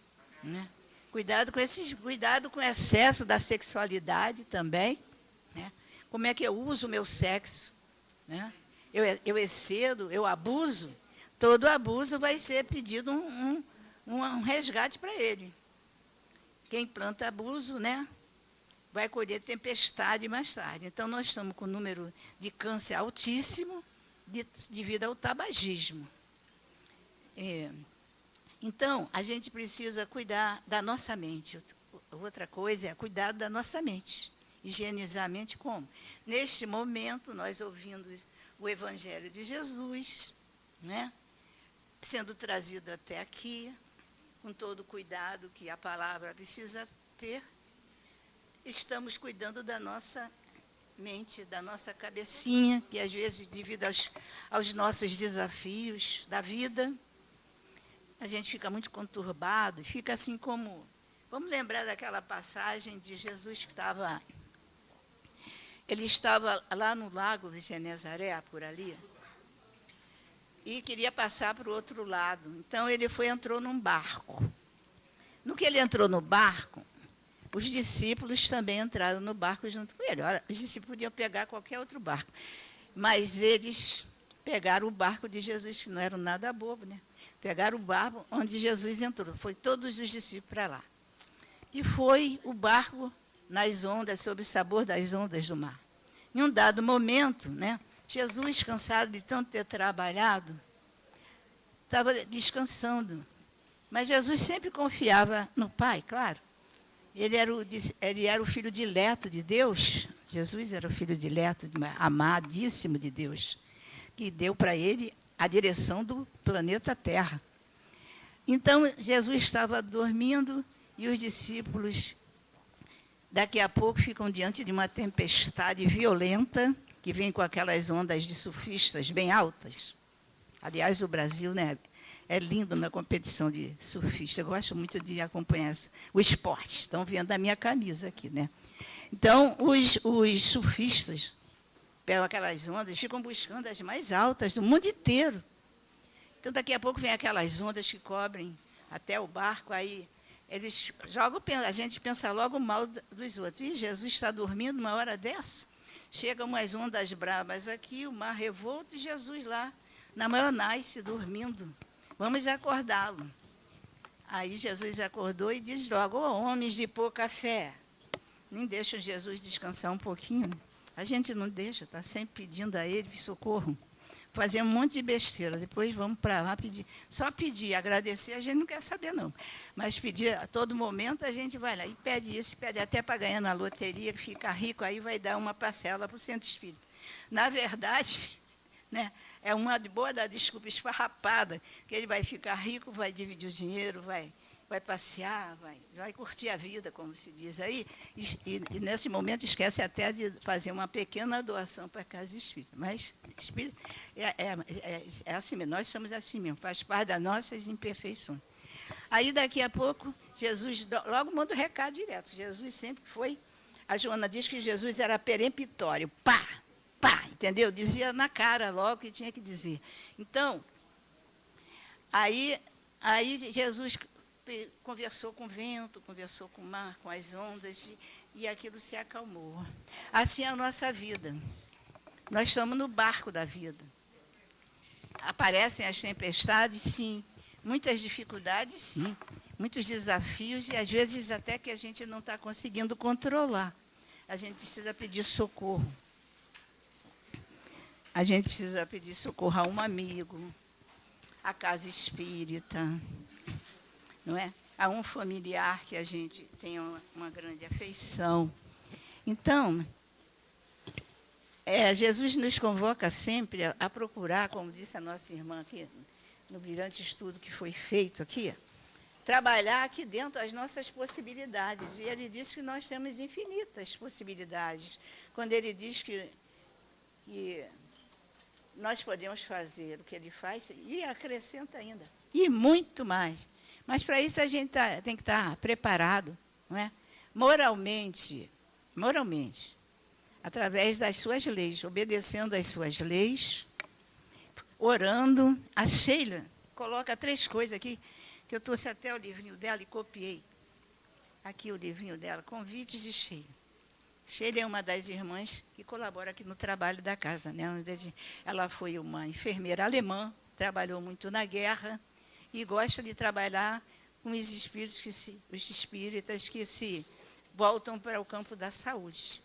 né? Cuidado com o excesso da sexualidade também, né? Como é que eu uso o meu sexo, né? Eu excedo, eu abuso. Todo abuso vai ser pedido um resgate para ele. Quem planta abuso, né, vai colher tempestade mais tarde. Então, nós estamos com um número de câncer altíssimo devido ao tabagismo. Então, a gente precisa cuidar da nossa mente. Outra coisa é cuidar da nossa mente. Higienizar a mente como? Neste momento, nós ouvindo o Evangelho de Jesus, né, sendo trazido até aqui, com todo o cuidado que a palavra precisa ter, estamos cuidando da nossa mente, da nossa cabecinha, que às vezes, devido aos nossos desafios da vida, a gente fica muito conturbado, fica assim como... Vamos lembrar daquela passagem de Jesus que ele estava lá no lago de Genezaré, por ali, e queria passar para o outro lado. Então, ele entrou num barco. No que ele entrou no barco, os discípulos também entraram no barco junto com ele. Ora, os discípulos podiam pegar qualquer outro barco, mas eles pegaram o barco de Jesus, que não era nada bobo, né? Pegaram o barco onde Jesus entrou. Foi todos os discípulos para lá. E foi o barco nas ondas, sob o sabor das ondas do mar. Em um dado momento, né, Jesus, cansado de tanto ter trabalhado, estava descansando. Mas Jesus sempre confiava no Pai, claro. Ele era o filho dileto de Deus. Jesus era o filho dileto, amadíssimo de Deus, que deu para ele a direção do planeta Terra. Então, Jesus estava dormindo e os discípulos, daqui a pouco, ficam diante de uma tempestade violenta, que vem com aquelas ondas de surfistas bem altas. Aliás, o Brasil, né, é lindo na competição de surfista. Eu gosto muito de acompanhar o esporte. Estão vendo a minha camisa aqui, né? Então, os surfistas pegam aquelas ondas, ficam buscando as mais altas do mundo inteiro. Então, daqui a pouco vem aquelas ondas que cobrem até o barco, aí eles jogam, a gente pensa logo mal dos outros. E Jesus está dormindo uma hora dessa? Chegam umas ondas bravas aqui, o mar revolto, e Jesus lá, na maionese, dormindo. Vamos acordá-lo. Aí Jesus acordou e diz logo, homens de pouca fé. Nem deixam Jesus descansar um pouquinho. A gente não deixa, está sempre pedindo a ele socorro. Fazer um monte de besteira, depois vamos para lá pedir. Só pedir, agradecer, a gente não quer saber, não. Mas pedir a todo momento, a gente vai lá e pede isso, pede até para ganhar na loteria, ficar rico, aí vai dar uma parcela para o centro espírita. Na verdade, né, é uma boa da desculpa esfarrapada, que ele vai ficar rico, vai dividir o dinheiro, vai passear, vai curtir a vida, como se diz aí, e nesse momento esquece até de fazer uma pequena doação para a casa espírita. Mas espírita é assim mesmo, nós somos assim mesmo, faz parte das nossas imperfeições. Aí, daqui a pouco, Jesus logo manda o recado direto. Jesus sempre foi... A Joana diz que Jesus era peremptório, pá, entendeu? Dizia na cara logo o que tinha que dizer. Então, aí Jesus conversou com o vento, conversou com o mar, com as ondas, e aquilo se acalmou. Assim é a nossa vida. Nós estamos no barco da vida. Aparecem as tempestades, sim. Muitas dificuldades, sim. Muitos desafios, e às vezes até que a gente não está conseguindo controlar. A gente precisa pedir socorro. a gente precisa pedir socorro a um amigo, à casa espírita, não é? A um familiar que a gente tem uma grande afeição. Então, Jesus nos convoca sempre a procurar, como disse a nossa irmã aqui, no brilhante estudo que foi feito aqui, trabalhar aqui dentro as nossas possibilidades. E ele diz que nós temos infinitas possibilidades. Quando ele diz que nós podemos fazer o que ele faz, e acrescenta ainda, e muito mais. Mas para isso a gente tem que estar preparado, não é? Moralmente, através das suas leis, obedecendo às suas leis, orando. A Sheila coloca 3 coisas aqui, que eu trouxe até o livrinho dela e copiei. Aqui o livrinho dela, Convites de Sheila. Sheila é uma das irmãs que colabora aqui no trabalho da casa, né? Ela foi uma enfermeira alemã, trabalhou muito na guerra e gosta de trabalhar com os espíritas que se voltam para o campo da saúde.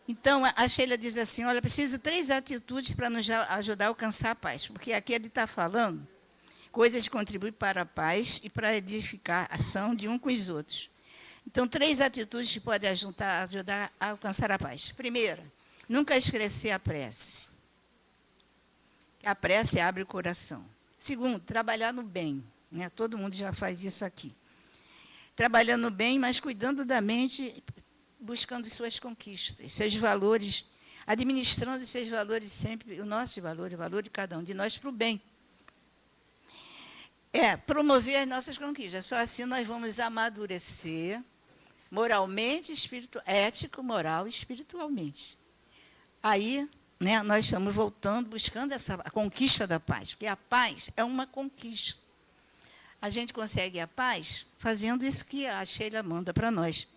Então, a Sheila diz assim, olha, preciso 3 atitudes para nos ajudar a alcançar a paz, porque aqui ele está falando coisas que contribuem para a paz e para a edificação de um com os outros. Então, 3 atitudes que podem ajudar a alcançar a paz. Primeira, nunca esquecer a prece. A prece abre o coração. Segundo, trabalhar no bem. Né? Todo mundo já faz isso aqui. Trabalhando bem, mas cuidando da mente, buscando suas conquistas, seus valores, administrando seus valores sempre, o nosso valor, o valor de cada um de nós para o bem. Promover as nossas conquistas. Só assim nós vamos amadurecer moralmente, ético, moral e espiritualmente. Aí, né, nós estamos voltando, buscando a conquista da paz, porque a paz é uma conquista. A gente consegue a paz fazendo isso que a Sheila manda para nós.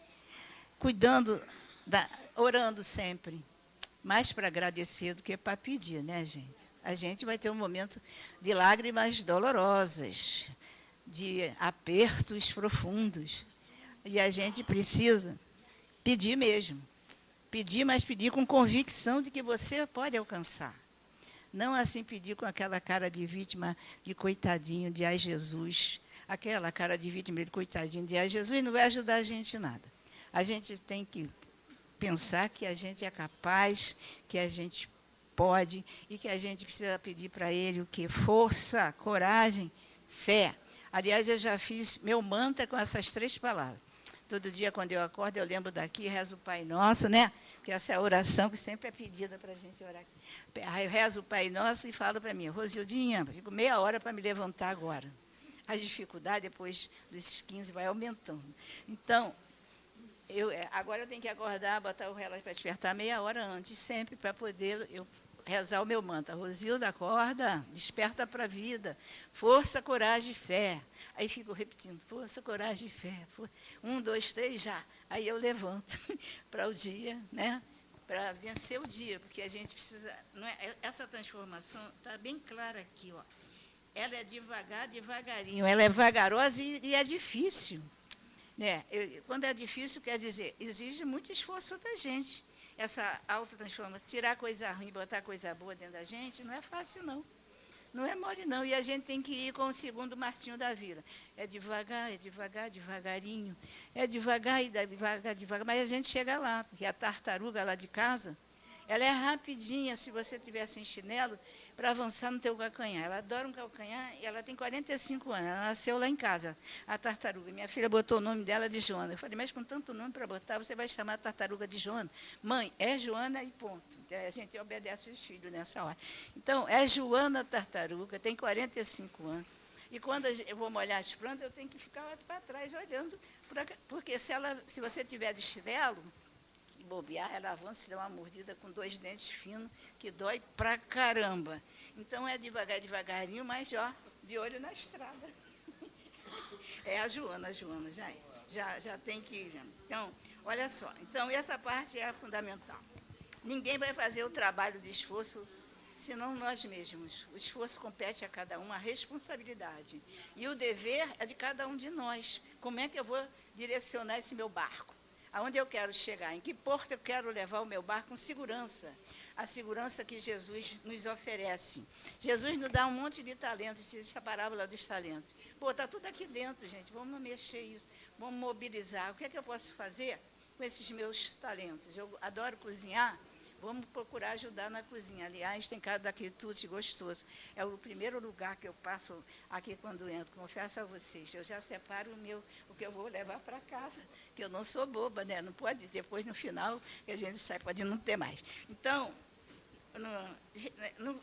Cuidando, orando sempre, mais para agradecer do que para pedir, né, gente? A gente vai ter um momento de lágrimas dolorosas, de apertos profundos. E a gente precisa pedir mesmo. Pedir, mas pedir com convicção de que você pode alcançar. Não assim pedir com aquela cara de vítima, de coitadinho, de ai Jesus. Aquela cara de vítima, de coitadinho, de ai Jesus, não vai ajudar a gente em nada. A gente tem que pensar que a gente é capaz, que a gente pode e que a gente precisa pedir para Ele o quê? Força, coragem, fé. Aliás, eu já fiz meu mantra com essas 3 palavras. Todo dia, quando eu acordo, eu lembro daqui, rezo o Pai Nosso, né? Que essa é a oração que sempre é pedida para a gente orar. Eu rezo o Pai Nosso e falo para mim, Rosildinha, fico meia hora para me levantar agora. A dificuldade, depois dos 15, vai aumentando. Então, agora eu tenho que acordar, botar o relógio para despertar meia hora antes, sempre, para poder rezar o meu mantra. Rosilda, acorda, desperta para a vida. Força, coragem e fé. Aí fico repetindo, força, coragem e fé. 1, 2, 3, já. Aí eu levanto para o dia, né? Para vencer o dia, porque a gente precisa... Não é, essa transformação está bem clara aqui, ó. Ela é devagar, devagarinho. Ela é vagarosa e é difícil. Né? Quando é difícil, quer dizer, exige muito esforço da gente. Essa autotransformação, tirar coisa ruim e botar coisa boa dentro da gente, não é fácil, não. Não é mole, não. E a gente tem que ir com o segundo martinho da vida. É devagar, devagarinho. É devagar, devagar. Mas a gente chega lá, porque a tartaruga lá de casa, ela é rapidinha, se você tiver sem chinelo, para avançar no teu calcanhar. Ela adora um calcanhar e ela tem 45 anos. Ela nasceu lá em casa, a tartaruga. Minha filha botou o nome dela de Joana. Eu falei, mas com tanto nome para botar, você vai chamar a tartaruga de Joana? Mãe, é Joana e ponto. A gente obedece os filhos nessa hora. Então, é Joana tartaruga, tem 45 anos. E quando eu vou molhar as plantas, eu tenho que ficar para trás olhando, porque se você tiver de chinelo, bobear, ela avança e dá uma mordida com 2 dentes finos, que dói pra caramba. Então, é devagar, devagarinho, mas, ó, de olho na estrada. É a Joana já tem que ir. Então, olha só. Então, essa parte é fundamental. Ninguém vai fazer o trabalho de esforço, senão nós mesmos. O esforço compete a cada um, a responsabilidade. E o dever é de cada um de nós. Como é que eu vou direcionar esse meu barco? Aonde eu quero chegar, em que porto eu quero levar o meu barco com segurança. a segurança que Jesus nos oferece. Jesus nos dá um monte de talentos, diz a parábola dos talentos. Pô, está tudo aqui dentro, gente, vamos mexer isso, vamos mobilizar. O que é que eu posso fazer com esses meus talentos? Eu adoro cozinhar, vamos procurar ajudar na cozinha. Aliás, tem cada quitute gostoso. É o primeiro lugar que eu passo aqui quando entro. Confesso a vocês, eu já separo o que eu vou levar para casa, que eu não sou boba, né? Não pode, depois no final, que a gente sai, pode não ter mais. Então,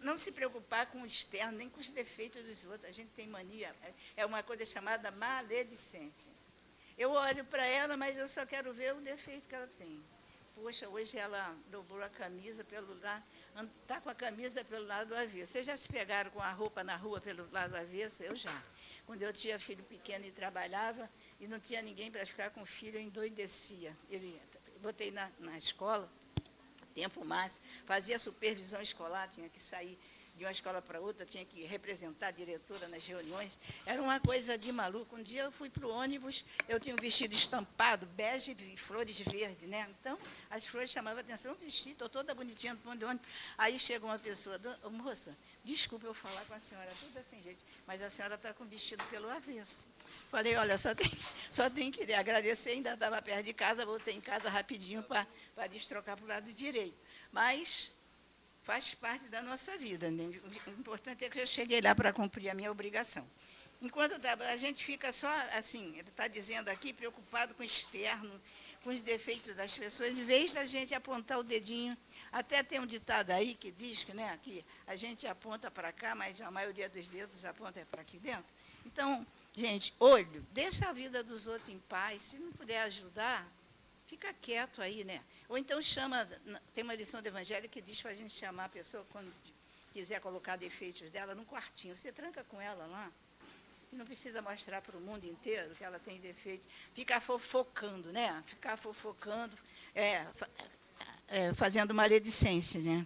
não se preocupar com o externo, nem com os defeitos dos outros. A gente tem mania, é uma coisa chamada maledicência. Eu olho para ela, mas eu só quero ver o defeito que ela tem. Poxa, hoje ela dobrou a camisa pelo lado, está com a camisa pelo lado do avesso. Vocês já se pegaram com a roupa na rua pelo lado do avesso? Eu já. Quando eu tinha filho pequeno e trabalhava, e não tinha ninguém para ficar com o filho, eu endoidecia. Botei na escola, tempo máximo, fazia supervisão escolar, tinha que sair de uma escola para outra, tinha que representar a diretora nas reuniões. Era uma coisa de maluco. Um dia eu fui para o ônibus, eu tinha um vestido estampado, bege e flores verdes, né? Então, as flores chamavam a atenção, vestido, estou toda bonitinha no ponto de ônibus. Aí chega uma pessoa, moça, desculpa eu falar com a senhora, tudo assim, gente, mas a senhora está com o vestido pelo avesso. Falei, olha, só tem que agradecer, ainda estava perto de casa, voltei em casa rapidinho para destrocar para o lado direito. Mas faz parte da nossa vida, né? O importante é que eu cheguei lá para cumprir a minha obrigação. Enquanto a gente fica só, assim, ele está dizendo aqui, preocupado com o externo, com os defeitos das pessoas, em vez da gente apontar o dedinho, até tem um ditado aí que diz que, né, que a gente aponta para cá, mas a maioria dos dedos aponta para aqui dentro. Então, gente, olho, deixa a vida dos outros em paz, se não puder ajudar, fica quieto aí, né? Ou então chama, tem uma lição do Evangelho que diz para a gente chamar a pessoa, quando quiser colocar defeitos dela, num quartinho. Você tranca com ela lá, e não precisa mostrar para o mundo inteiro que ela tem defeito. Ficar fofocando, né? Ficar fofocando, fazendo maledicência, né?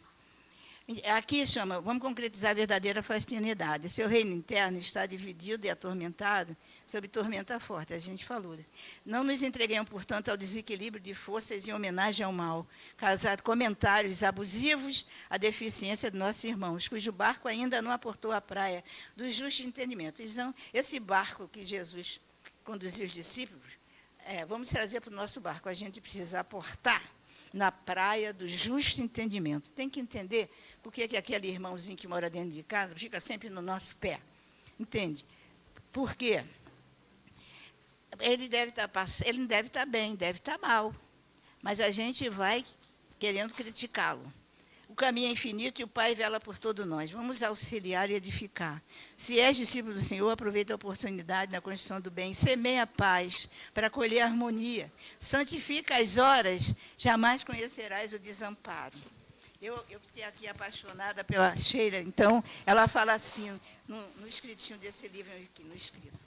Aqui chama, vamos concretizar a verdadeira fraternidade. O seu reino interno está dividido e atormentado sob tormenta forte, a gente falou. Não nos entreguemos, portanto, ao desequilíbrio de forças em homenagem ao mal, causado comentários abusivos à deficiência de nossos irmãos, cujo barco ainda não aportou à praia do justo entendimento. Então, esse barco que Jesus conduziu os discípulos, vamos trazer para o nosso barco, a gente precisa aportar na praia do justo entendimento. Tem que entender por que aquele irmãozinho que mora dentro de casa fica sempre no nosso pé. Entende? Por quê? Ele não deve estar bem, deve estar mal. Mas a gente vai querendo criticá-lo. O caminho é infinito e o Pai vela por todos nós. Vamos auxiliar e edificar. Se és discípulo do Senhor, aproveita a oportunidade na construção do bem. Semeia a paz para colher a harmonia. Santifica as horas, jamais conhecerás o desamparo. Eu fiquei aqui apaixonada pela Sheila. Então, ela fala assim, no escritinho desse livro aqui, no escrito.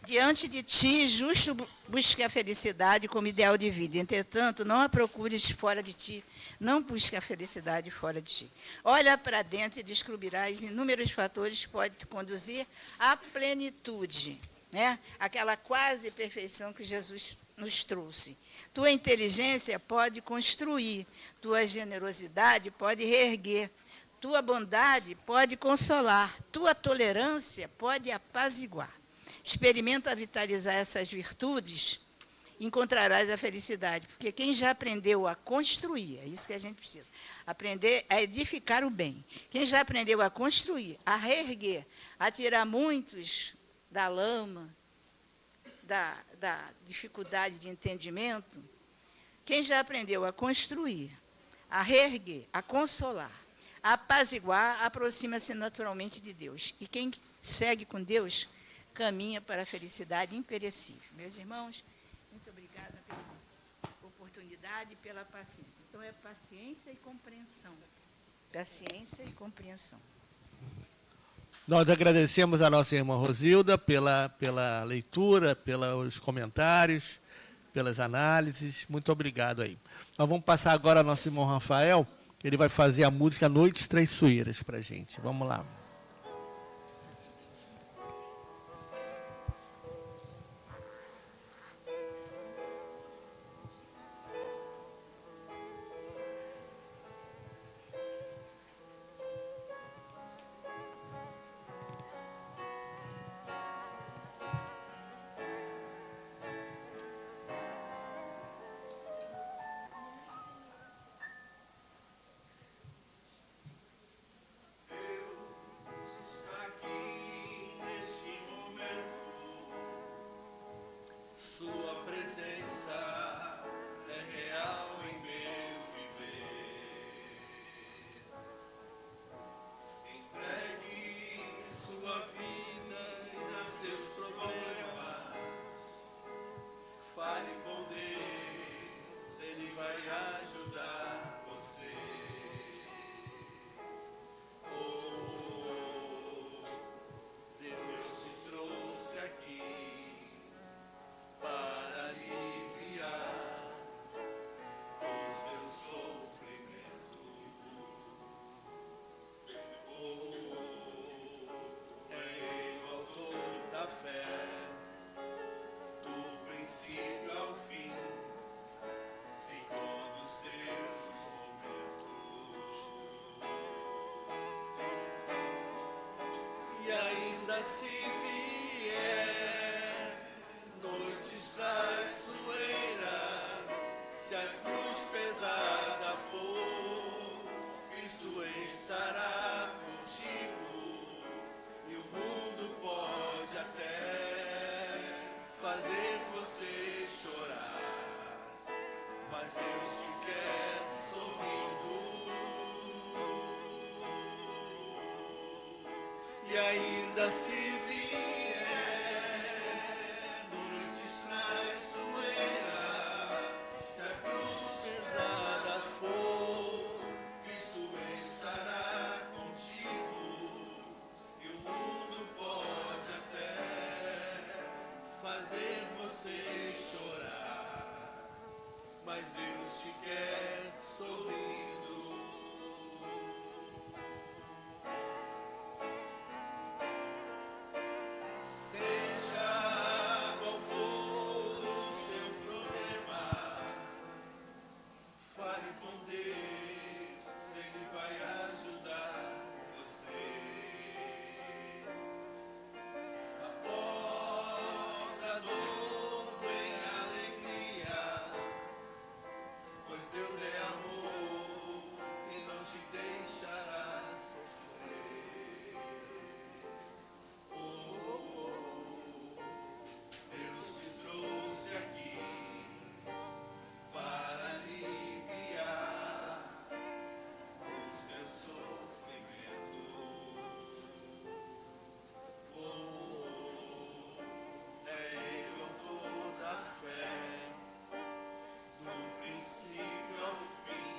Diante de ti, justo busque a felicidade como ideal de vida. Entretanto, não a procures fora de ti. Não busque a felicidade fora de ti. Olha para dentro e descobrirás inúmeros fatores que podem te conduzir à plenitude, né? Aquela quase perfeição que Jesus nos trouxe. Tua inteligência pode construir, tua generosidade pode reerguer, tua bondade pode consolar, tua tolerância pode apaziguar. Experimenta vitalizar essas virtudes, encontrarás a felicidade. Porque quem já aprendeu a construir, é isso que a gente precisa, aprender a edificar o bem. Quem já aprendeu a construir, a reerguer, a tirar muitos da lama, da dificuldade de entendimento, quem já aprendeu a construir, a reerguer, a consolar, a apaziguar, aproxima-se naturalmente de Deus. E quem segue com Deus caminha para a felicidade imperecível. Meus irmãos, muito obrigada pela oportunidade e pela paciência. Então, é paciência e compreensão. Paciência e compreensão. Nós agradecemos a nossa irmã Rosilda pela leitura, pelos comentários, pelas análises. Muito obrigado aí. Nós vamos passar agora ao nosso irmão Rafael, ele vai fazer a música Noites Traiçoeiras para a gente. Vamos lá. E ainda se vier noites traiçoeiras, se a cruz pesada for, Cristo estará contigo. E o mundo pode até fazer você chorar, mas Deus te quer sorrindo. E ainda se vier noites traiçoeiras, se a cruz pesada for, Cristo estará contigo. E o mundo pode até fazer você chorar, mas Deus te quer sorrindo. Seja qual for o seu problema, fale com Deus, Ele vai ajudar você. Após a dor vem a alegria, pois Deus é amor e não te deixará sofrer. Deus te trouxe aqui para aliviar os teus sofrimentos. É Ele o autor da fé, do princípio ao fim,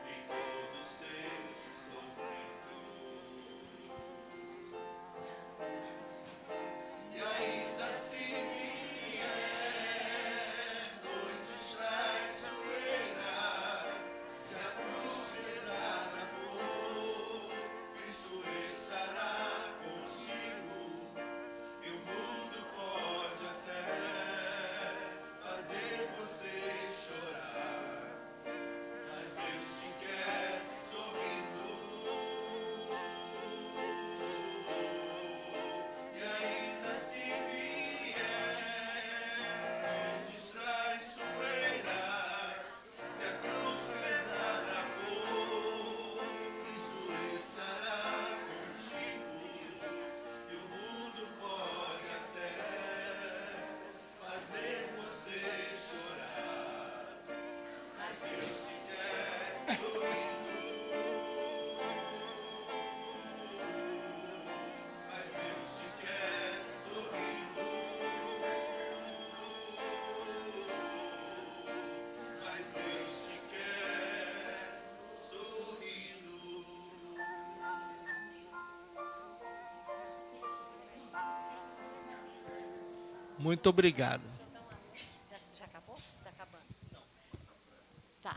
em todos os teus sofrimentos. E ainda se vier noites traiçoeiras, se a cruz pesada for, Cristo estará contigo. E o mundo pode até fazer você chorar, mas Deus te quer sorrindo. E ainda se vier noites traiçoeiras, se a cruz pesada for, Cristo estará contigo. E o mundo pode até fazer você chorar, mas Deus te quer sorrindo. Mas Deus te quer sorrindo. Mas Deus te quer sorrindo. Muito obrigado. Já acabou? Está acabando. Tá.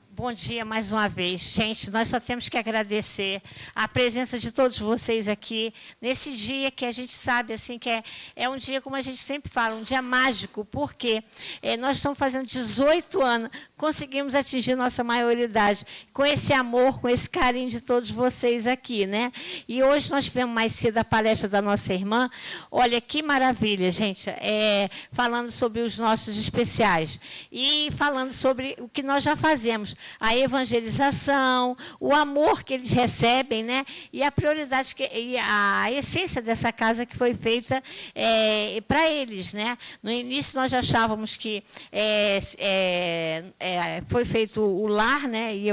Bom dia mais uma vez. Gente, nós só temos que agradecer a presença de todos vocês aqui, nesse dia que a gente sabe assim, que é um dia, como a gente sempre fala, um dia mágico, porque nós estamos fazendo 18 anos, conseguimos atingir nossa maioridade, com esse amor, com esse carinho de todos vocês aqui, né? E hoje nós tivemos mais cedo a palestra da nossa irmã. Olha, que maravilha, gente, falando sobre os nossos especiais e falando sobre o que nós já fazemos, a evangelização, o amor que eles recebem, né? E a prioridade, e a essência dessa casa que foi feita para eles, né? No início nós achávamos que foi feito o lar, né? E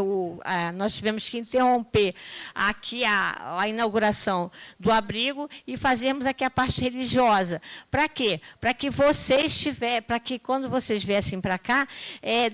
nós tivemos que interromper aqui a inauguração do abrigo e fazermos aqui a parte religiosa. Para quê? Para que para que quando vocês viessem para cá,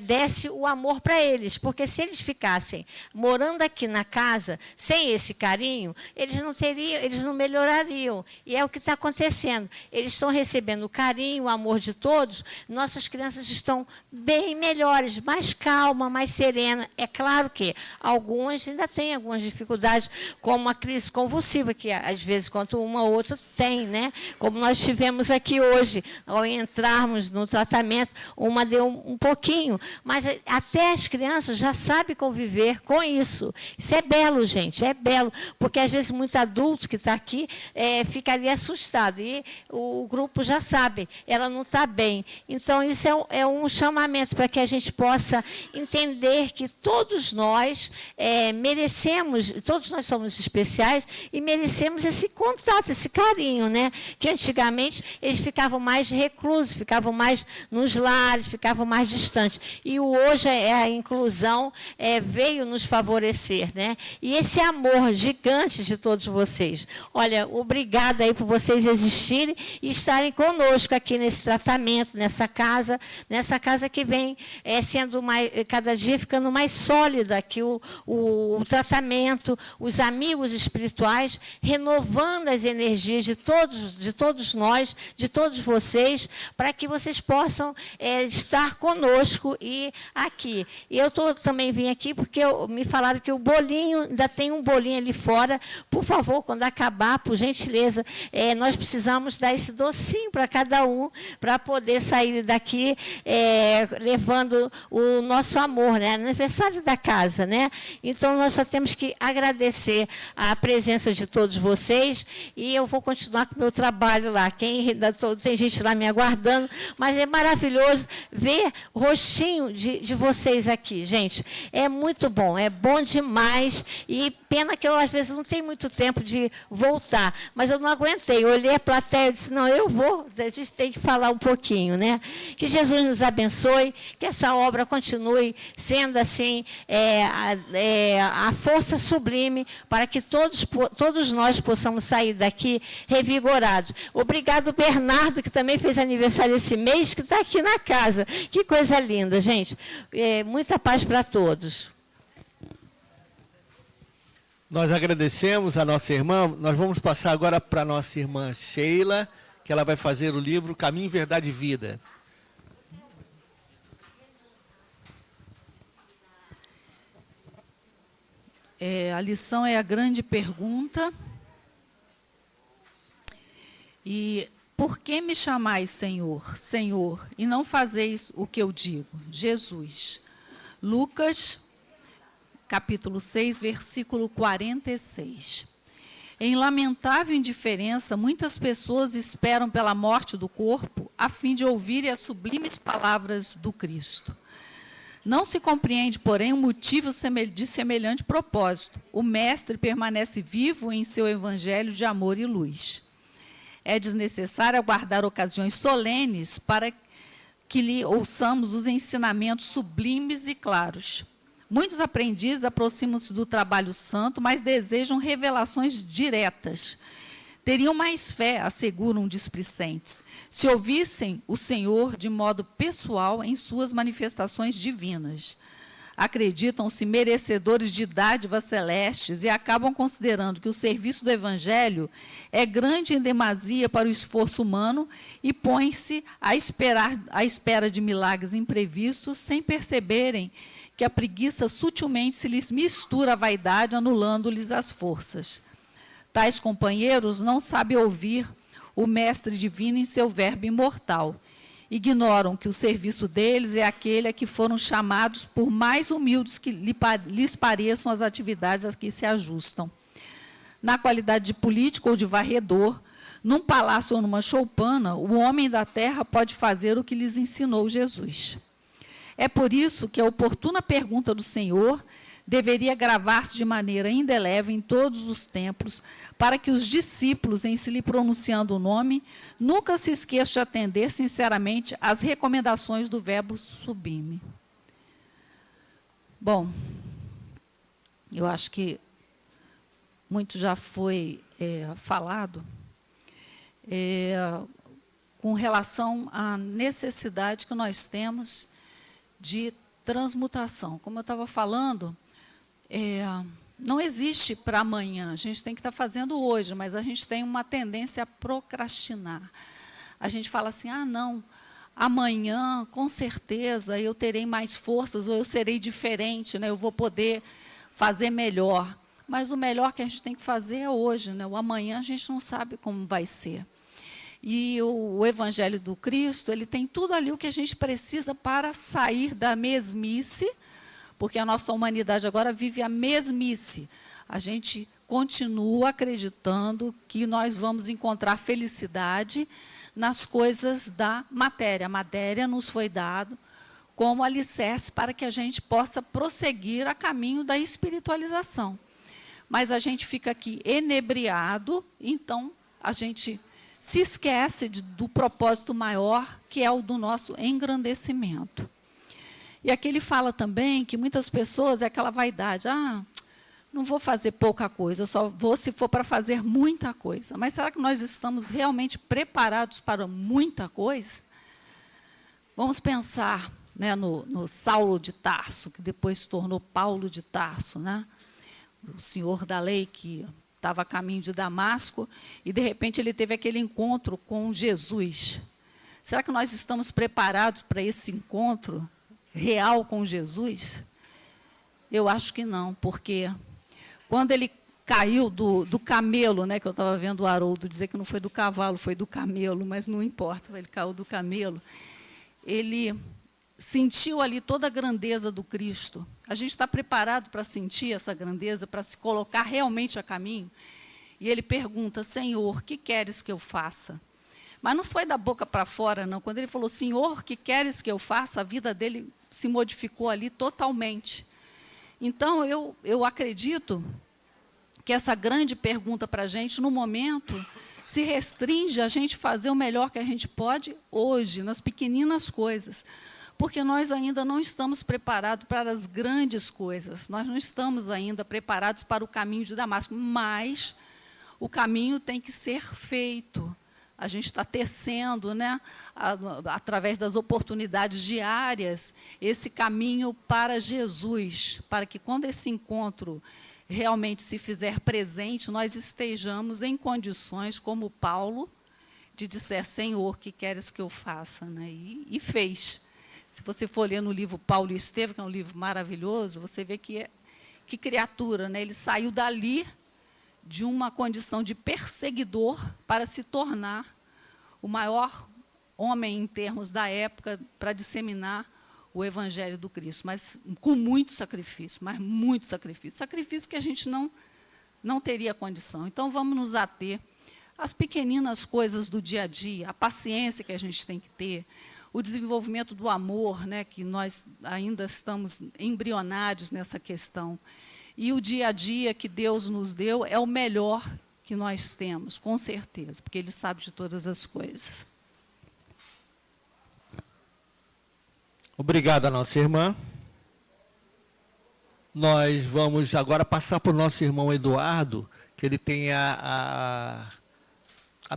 desse o amor para eles, porque se eles ficassem morando aqui na casa sem esse carinho, eles não melhorariam. E é o que está acontecendo. Eles estão recebendo o carinho, o amor de todos. Nossas crianças estão bem melhores, mais calma, mais serena. É claro que algumas ainda têm algumas dificuldades, como a crise convulsiva, que às vezes, quanto uma ou outra tem, né? Como nós tivemos aqui hoje, ao entrarmos no tratamento, uma deu um pouquinho, mas até as crianças já sabe conviver com isso. Isso é belo, gente, é belo, porque às vezes muito adulto que está aqui ficaria assustado, e o grupo já sabe, ela não está bem. Então, isso é um chamamento para que a gente possa entender que todos nós merecemos, todos nós somos especiais e merecemos esse contato, esse carinho, né? Que antigamente eles ficavam mais reclusos, ficavam mais nos lares, ficavam mais distantes. E hoje a inclusão veio nos favorecer, né? E esse amor gigante de todos vocês. Olha, obrigada aí por vocês existirem e estarem conosco aqui nesse tratamento, nessa casa que vem sendo cada dia ficando mais sólida aqui o tratamento, os amigos espirituais, renovando as energias de todos nós, de todos vocês, para que vocês possam estar conosco e aqui. E eu também vim aqui porque me falaram que o bolinho, ainda tem um bolinho ali fora. Por favor, quando acabar, por gentileza, nós precisamos dar esse docinho para cada um, para poder sair daqui levando o nosso amor, né? Aniversário da casa, né? Então, nós só temos que agradecer a presença de todos vocês, e eu vou continuar com o meu trabalho lá. Tem gente lá me aguardando, mas é maravilhoso ver o rostinho de vocês aqui, gente. É muito bom, é bom demais, e pena que eu, às vezes, não tenho muito tempo de voltar, mas eu não aguentei. Eu olhei a plateia e disse, não, eu vou, a gente tem que falar um pouquinho, né? Que Jesus nos abençoe, que essa obra continue sendo, assim, a força sublime para que todos nós possamos sair daqui revigorados. Obrigado, Bernardo, que também fez aniversário esse mês, que está aqui na casa. Que coisa linda, gente. Muita paz para todos. Nós agradecemos a nossa irmã. Nós vamos passar agora para a nossa irmã Sheila, que ela vai fazer o livro Caminho, Verdade e Vida. A lição é a grande pergunta. E por que me chamais Senhor, Senhor, e não fazeis o que eu digo? Jesus. Lucas, capítulo 6, versículo 46. Em lamentável indiferença, muitas pessoas esperam pela morte do corpo a fim de ouvirem as sublimes palavras do Cristo. Não se compreende, porém, o motivo de semelhante propósito. O Mestre permanece vivo em seu evangelho de amor e luz. É desnecessário aguardar ocasiões solenes para que lhe ouçamos os ensinamentos sublimes e claros. Muitos aprendizes aproximam-se do trabalho santo, mas desejam revelações diretas. Teriam mais fé, asseguram displicentes, se ouvissem o Senhor de modo pessoal em suas manifestações divinas. Acreditam-se merecedores de dádivas celestes e acabam considerando que o serviço do Evangelho é grande em demasia para o esforço humano e põem-se à espera de milagres imprevistos sem perceberem que a preguiça sutilmente se lhes mistura à vaidade, anulando-lhes as forças. Tais companheiros não sabem ouvir o Mestre Divino em seu verbo imortal. Ignoram que o serviço deles é aquele a que foram chamados, por mais humildes que lhes pareçam as atividades a que se ajustam. Na qualidade de político ou de varredor, num palácio ou numa choupana, o homem da terra pode fazer o que lhes ensinou Jesus. É por isso que a oportuna pergunta do Senhor deveria gravar-se de maneira indelével em todos os templos, para que os discípulos, em se lhe pronunciando o nome, nunca se esqueçam de atender sinceramente às recomendações do verbo sublime. Bom, eu acho que muito já foi falado com relação à necessidade que nós temos de transmutação. Como eu estava falando, não existe para amanhã, a gente tem que estar fazendo hoje, mas a gente tem uma tendência a procrastinar. A gente fala assim, não, amanhã, com certeza, eu terei mais forças, ou eu serei diferente, né? Eu vou poder fazer melhor. Mas o melhor que a gente tem que fazer é hoje, né? O amanhã a gente não sabe como vai ser. E o Evangelho do Cristo, ele tem tudo ali o que a gente precisa para sair da mesmice, porque a nossa humanidade agora vive a mesmice. A gente continua acreditando que nós vamos encontrar felicidade nas coisas da matéria. A matéria nos foi dado como alicerce para que a gente possa prosseguir a caminho da espiritualização. Mas a gente fica aqui enebriado, então a gente se esquece do propósito maior, que é o do nosso engrandecimento. E aqui ele fala também que muitas pessoas, é aquela vaidade, não vou fazer pouca coisa, eu só vou se for para fazer muita coisa. Mas será que nós estamos realmente preparados para muita coisa? Vamos pensar, né, no Saulo de Tarso, que depois se tornou Paulo de Tarso, né? O senhor da lei que estava a caminho de Damasco, e, de repente, ele teve aquele encontro com Jesus. Será que nós estamos preparados para esse encontro real com Jesus? Eu acho que não, porque quando ele caiu do camelo, né, que eu estava vendo o Haroldo dizer que não foi do cavalo, foi do camelo, mas não importa, ele caiu do camelo, ele sentiu ali toda a grandeza do Cristo. A gente está preparado para sentir essa grandeza, para se colocar realmente a caminho? E ele pergunta, Senhor, o que queres que eu faça? Mas não foi da boca para fora, não. Quando ele falou, Senhor, o que queres que eu faça? A vida dele se modificou ali totalmente. Então, eu acredito que essa grande pergunta para a gente, no momento, se restringe a gente fazer o melhor que a gente pode hoje, nas pequeninas coisas. Porque nós ainda não estamos preparados para as grandes coisas. Nós não estamos ainda preparados para o caminho de Damasco. Mas o caminho tem que ser feito. A gente está tecendo, né, através das oportunidades diárias, esse caminho para Jesus, para que quando esse encontro realmente se fizer presente, nós estejamos em condições, como Paulo, de dizer, Senhor, o que queres que eu faça? Né? E fez. Se você for ler no livro Paulo e Estevão, que é um livro maravilhoso, você vê que criatura, né? Ele saiu dali de uma condição de perseguidor para se tornar o maior homem em termos da época para disseminar o Evangelho do Cristo, mas com muito sacrifício, sacrifício que a gente não teria condição. Então, vamos nos ater às pequeninas coisas do dia a dia, a paciência que a gente tem que ter, o desenvolvimento do amor, né, que nós ainda estamos embrionários nessa questão. E o dia a dia que Deus nos deu é o melhor que nós temos, com certeza, porque Ele sabe de todas as coisas. Obrigado a nossa irmã. Nós vamos agora passar para o nosso irmão Eduardo, que ele tem a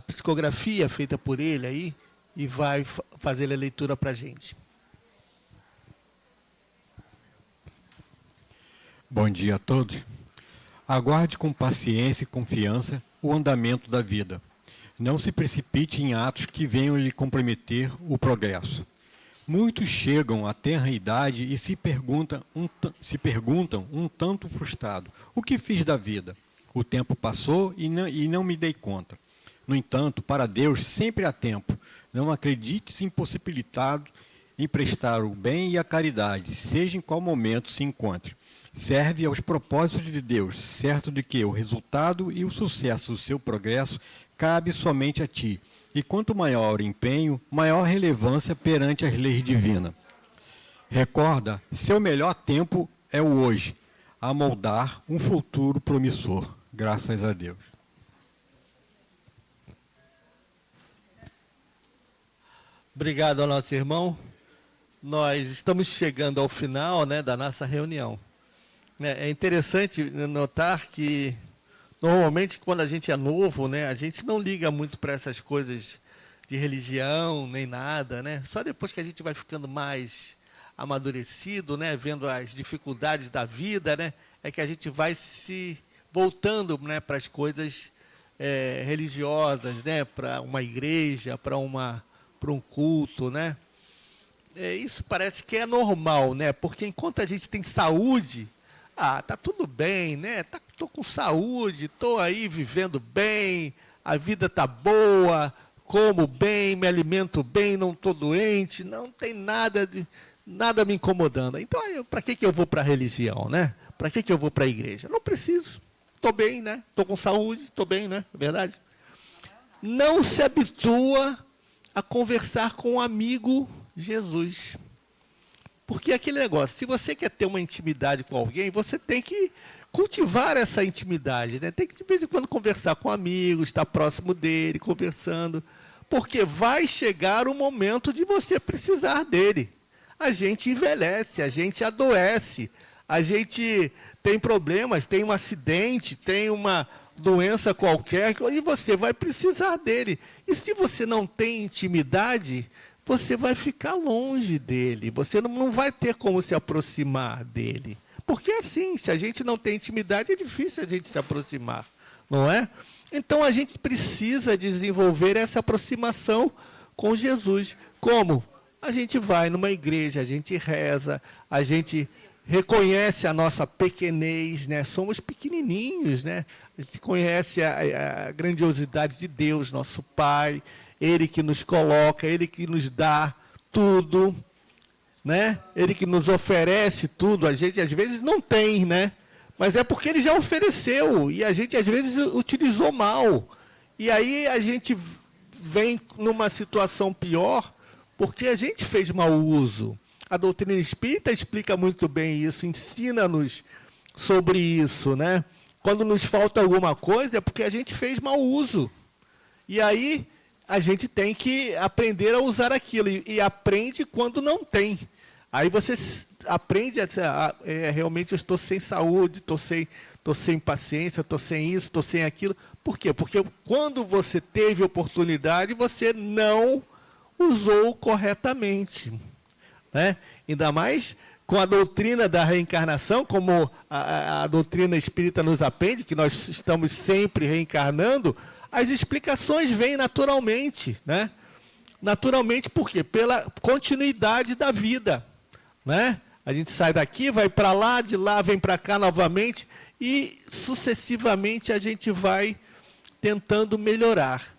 psicografia feita por ele aí, e vai fazer a leitura para a gente. Bom dia a todos. Aguarde com paciência e confiança o andamento da vida. Não se precipite em atos que venham lhe comprometer o progresso. Muitos chegam à tenra idade e se perguntam um tanto frustrado, o que fiz da vida? O tempo passou e não me dei conta. No entanto, para Deus sempre há tempo. Não acredites impossibilitado em prestar o bem e a caridade, seja em qual momento se encontre. Serve aos propósitos de Deus, certo de que o resultado e o sucesso do seu progresso cabe somente a ti. E quanto maior o empenho, maior relevância perante as leis divinas. Recorda, seu melhor tempo é o hoje, a moldar um futuro promissor. Graças a Deus. Obrigado ao nosso irmão. Nós estamos chegando ao final, né, da nossa reunião. É interessante notar que, normalmente, quando a gente é novo, né, a gente não liga muito para essas coisas de religião, nem nada, né? Só depois que a gente vai ficando mais amadurecido, né, vendo as dificuldades da vida, né, é que a gente vai se voltando, né, para as coisas religiosas, né, para uma igreja, para um culto, né? Isso parece que é normal, né? Porque enquanto a gente tem saúde, tá tudo bem, né? Tô com saúde, tô aí vivendo bem, a vida tá boa, como bem, me alimento bem, não tô doente, não tem nada nada me incomodando. Então, para que eu vou para a religião, né? Para que eu vou para a igreja? Não preciso. Estou bem, né? Estou com saúde, estou bem, né? É verdade? Não se habitua a conversar com o amigo Jesus. Porque aquele negócio, se você quer ter uma intimidade com alguém, você tem que cultivar essa intimidade, né? Tem que, de vez em quando, conversar com um amigo, estar próximo dele, conversando. Porque vai chegar o momento de você precisar dele. A gente envelhece, a gente adoece, a gente tem problemas, tem um acidente, tem uma doença qualquer, e você vai precisar dele. E se você não tem intimidade, você vai ficar longe dele, você não vai ter como se aproximar dele. Porque assim, se a gente não tem intimidade, é difícil a gente se aproximar, não é? Então a gente precisa desenvolver essa aproximação com Jesus. Como? A gente vai numa igreja, a gente reza, a gente reconhece a nossa pequenez, né? Somos pequenininhos, né? A gente conhece a grandiosidade de Deus, nosso Pai, Ele que nos coloca, Ele que nos dá tudo, né? Ele que nos oferece tudo. A gente às vezes não tem, né? Mas é porque Ele já ofereceu e a gente às vezes utilizou mal. E aí a gente vem numa situação pior porque a gente fez mau uso. A doutrina espírita explica muito bem isso, ensina-nos sobre isso, né? Quando nos falta alguma coisa é porque a gente fez mau uso. E aí a gente tem que aprender a usar aquilo. E aprende quando não tem. Aí você aprende a realmente eu estou sem saúde, estou sem paciência, estou sem isso, estou sem aquilo. Por quê? Porque quando você teve oportunidade, você não usou corretamente, né? Ainda mais com a doutrina da reencarnação, como a doutrina espírita nos aprende, que nós estamos sempre reencarnando, as explicações vêm naturalmente, né? Naturalmente por quê? Pela continuidade da vida, né? A gente sai daqui, vai para lá, de lá vem para cá novamente e sucessivamente a gente vai tentando melhorar.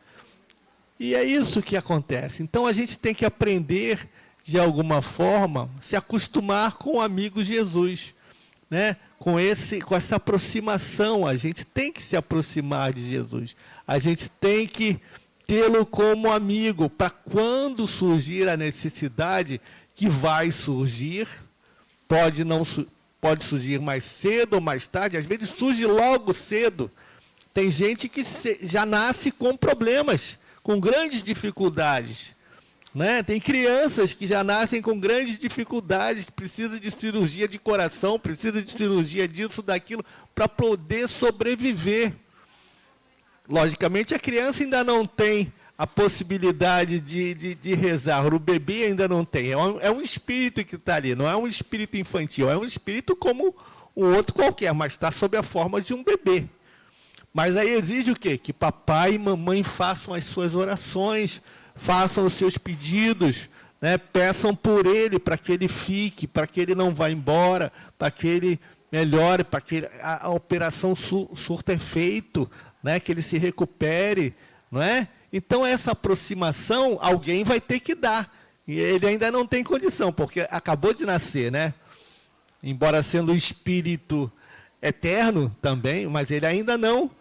E é isso que acontece. Então a gente tem que aprender, de alguma forma, se acostumar com o amigo Jesus, né? Com essa aproximação, a gente tem que se aproximar de Jesus. A gente tem que tê-lo como amigo, para quando surgir a necessidade, que vai surgir, pode surgir mais cedo ou mais tarde, às vezes surge logo cedo. Tem gente que já nasce com problemas, com grandes dificuldades, né? Tem crianças que já nascem com grandes dificuldades, que precisam de cirurgia de coração, precisam de cirurgia disso, daquilo, para poder sobreviver. Logicamente, a criança ainda não tem a possibilidade de rezar, o bebê ainda não tem. É um espírito que está ali, não é um espírito infantil, é um espírito como um outro qualquer, mas está sob a forma de um bebê. Mas aí exige o quê? Que papai e mamãe façam as suas orações, façam os seus pedidos, né? Peçam por ele, para que ele fique, para que ele não vá embora, para que ele melhore, para que a operação surta efeito, né? Que ele se recupere, não é? Então, essa aproximação, alguém vai ter que dar. E ele ainda não tem condição, porque acabou de nascer, né? Embora sendo um espírito eterno também, mas ele ainda não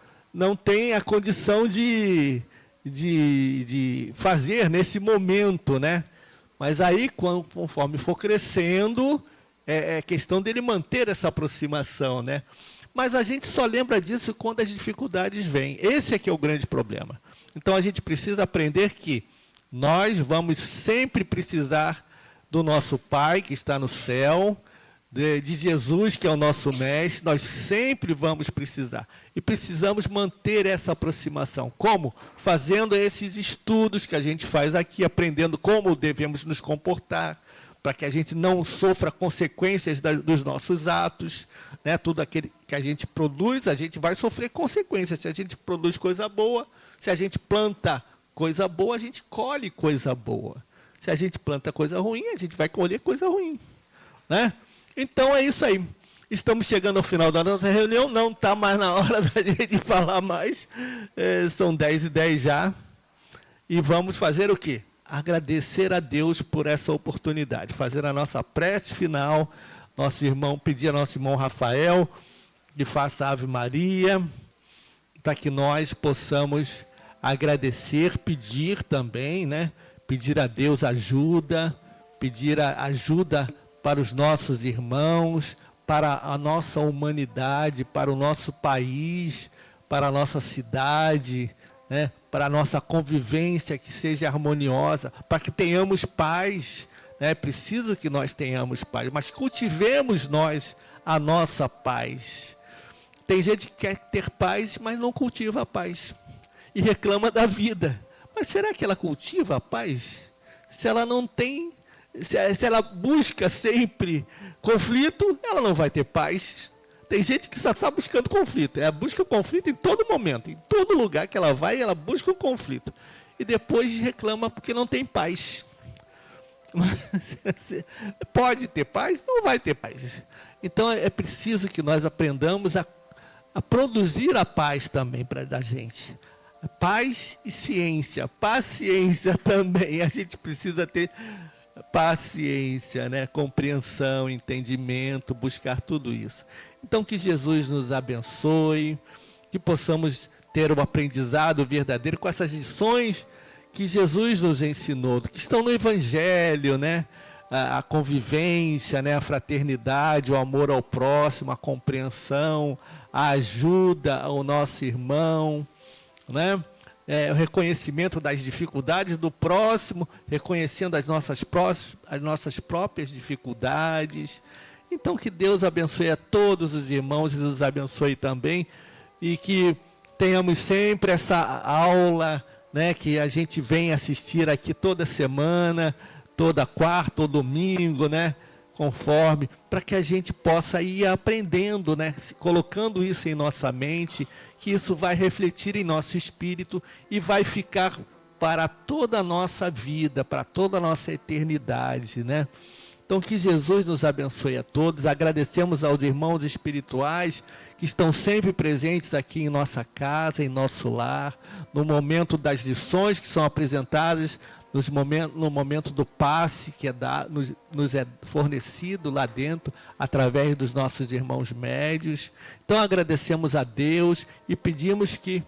tem a condição de fazer nesse momento, né? Mas aí, conforme for crescendo, é questão dele manter essa aproximação, né? Mas a gente só lembra disso quando as dificuldades vêm. Esse é que é o grande problema. Então, a gente precisa aprender que nós vamos sempre precisar do nosso Pai, que está no céu, de Jesus, que é o nosso mestre, nós sempre vamos precisar. E precisamos manter essa aproximação. Como? Fazendo esses estudos que a gente faz aqui, aprendendo como devemos nos comportar, para que a gente não sofra consequências dos nossos atos, né? Tudo aquilo que a gente produz, a gente vai sofrer consequências. Se a gente produz coisa boa, se a gente planta coisa boa, a gente colhe coisa boa. Se a gente planta coisa ruim, a gente vai colher coisa ruim, né? Então, é isso aí. Estamos chegando ao final da nossa reunião. Não está mais na hora da gente falar mais. São 10h10 já. E vamos fazer o quê? agradecer a Deus por essa oportunidade, fazer a nossa prece final, pedir ao nosso irmão Rafael que faça a Ave Maria, para que nós possamos agradecer, pedir também, né? Pedir a Deus ajuda, pedir ajuda para os nossos irmãos, para a nossa humanidade, para o nosso país, para a nossa cidade, né? Para a nossa convivência que seja harmoniosa, para que tenhamos paz. É preciso que nós tenhamos paz, mas cultivemos nós a nossa paz. Tem gente que quer ter paz, mas não cultiva a paz e reclama da vida. Mas será que ela cultiva a paz? Se ela não tem, se ela busca sempre conflito, ela não vai ter paz. Tem gente que só está buscando conflito. Ela busca conflito em todo momento, em todo lugar que ela vai, ela busca o conflito. E depois reclama porque não tem paz. Mas, pode ter paz? Não vai ter paz. Então é preciso que nós aprendamos a produzir a paz também para a gente. Paz e ciência, paciência também. A gente precisa ter paciência, né? Compreensão, entendimento, buscar tudo isso. Então que Jesus nos abençoe, que possamos ter um aprendizado verdadeiro com essas lições que Jesus nos ensinou, que estão no Evangelho, né? A convivência, né? A fraternidade, o amor ao próximo, a compreensão, a ajuda ao nosso irmão, né? O reconhecimento das dificuldades do próximo, reconhecendo as nossas próprias dificuldades. Então que Deus abençoe a todos os irmãos e nos abençoe também, e que tenhamos sempre essa aula, né, que a gente vem assistir aqui toda semana, toda quarta ou domingo, né, conforme, para que a gente possa ir aprendendo, né, colocando isso em nossa mente, que isso vai refletir em nosso espírito e vai ficar para toda a nossa vida, para toda a nossa eternidade, né? Então que Jesus nos abençoe a todos. Agradecemos aos irmãos espirituais que estão sempre presentes aqui em nossa casa, em nosso lar, no momento das lições que são apresentadas, no momento do passe que nos é fornecido lá dentro, através dos nossos irmãos médios. Então agradecemos a Deus e pedimos que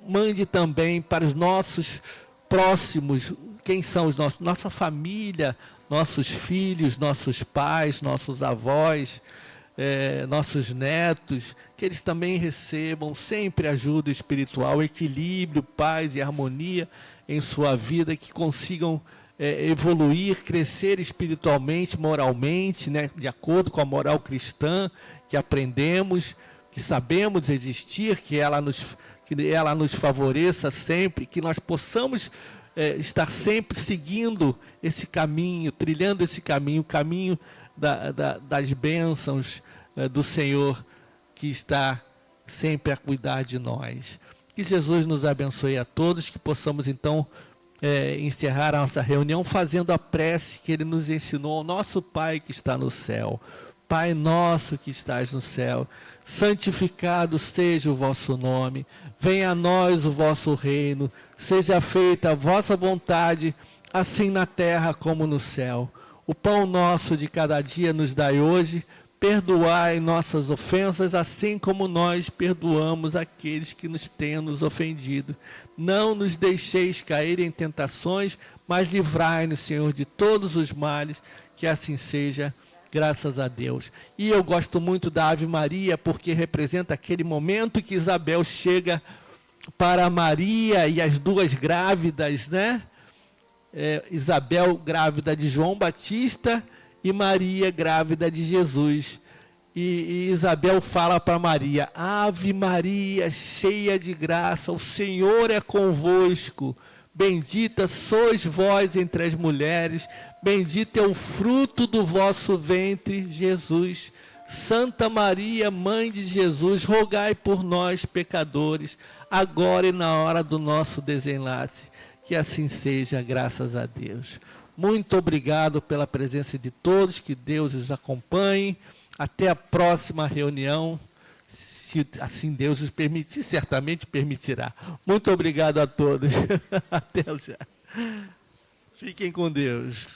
mande também para os nossos próximos, quem são os nossos, nossa família, nossos filhos, nossos pais, nossos avós, nossos netos, que eles também recebam sempre ajuda espiritual, equilíbrio, paz e harmonia em sua vida, que consigam evoluir, crescer espiritualmente, moralmente, né, de acordo com a moral cristã que aprendemos, que sabemos existir, que ela nos favoreça sempre, que nós possamos estar sempre seguindo esse caminho, trilhando esse caminho, o caminho das bênçãos do Senhor, que está sempre a cuidar de nós. Que Jesus nos abençoe a todos, que possamos então encerrar a nossa reunião fazendo a prece que Ele nos ensinou ao nosso Pai que está no céu. Pai nosso que estás no céu, santificado seja o vosso nome, venha a nós o vosso reino, seja feita a vossa vontade, assim na terra como no céu. O pão nosso de cada dia nos dai hoje, perdoai nossas ofensas, assim como nós perdoamos aqueles que nos tenham nos ofendido. Não nos deixeis cair em tentações, mas livrai-nos, Senhor, de todos os males, que assim seja. Graças a Deus. E eu gosto muito da Ave Maria, porque representa aquele momento que Isabel chega para Maria e as duas grávidas, né? Isabel grávida de João Batista e Maria grávida de Jesus. E Isabel fala para Maria: Ave Maria, cheia de graça, o Senhor é convosco. Bendita sois vós entre as mulheres, bendito é o fruto do vosso ventre, Jesus. Santa Maria, Mãe de Jesus, rogai por nós, pecadores, agora e na hora do nosso desenlace. Que assim seja, graças a Deus. Muito obrigado pela presença de todos, que Deus os acompanhe. Até a próxima reunião. Se assim Deus os permitir, certamente permitirá. Muito obrigado a todos. Até já. Fiquem com Deus.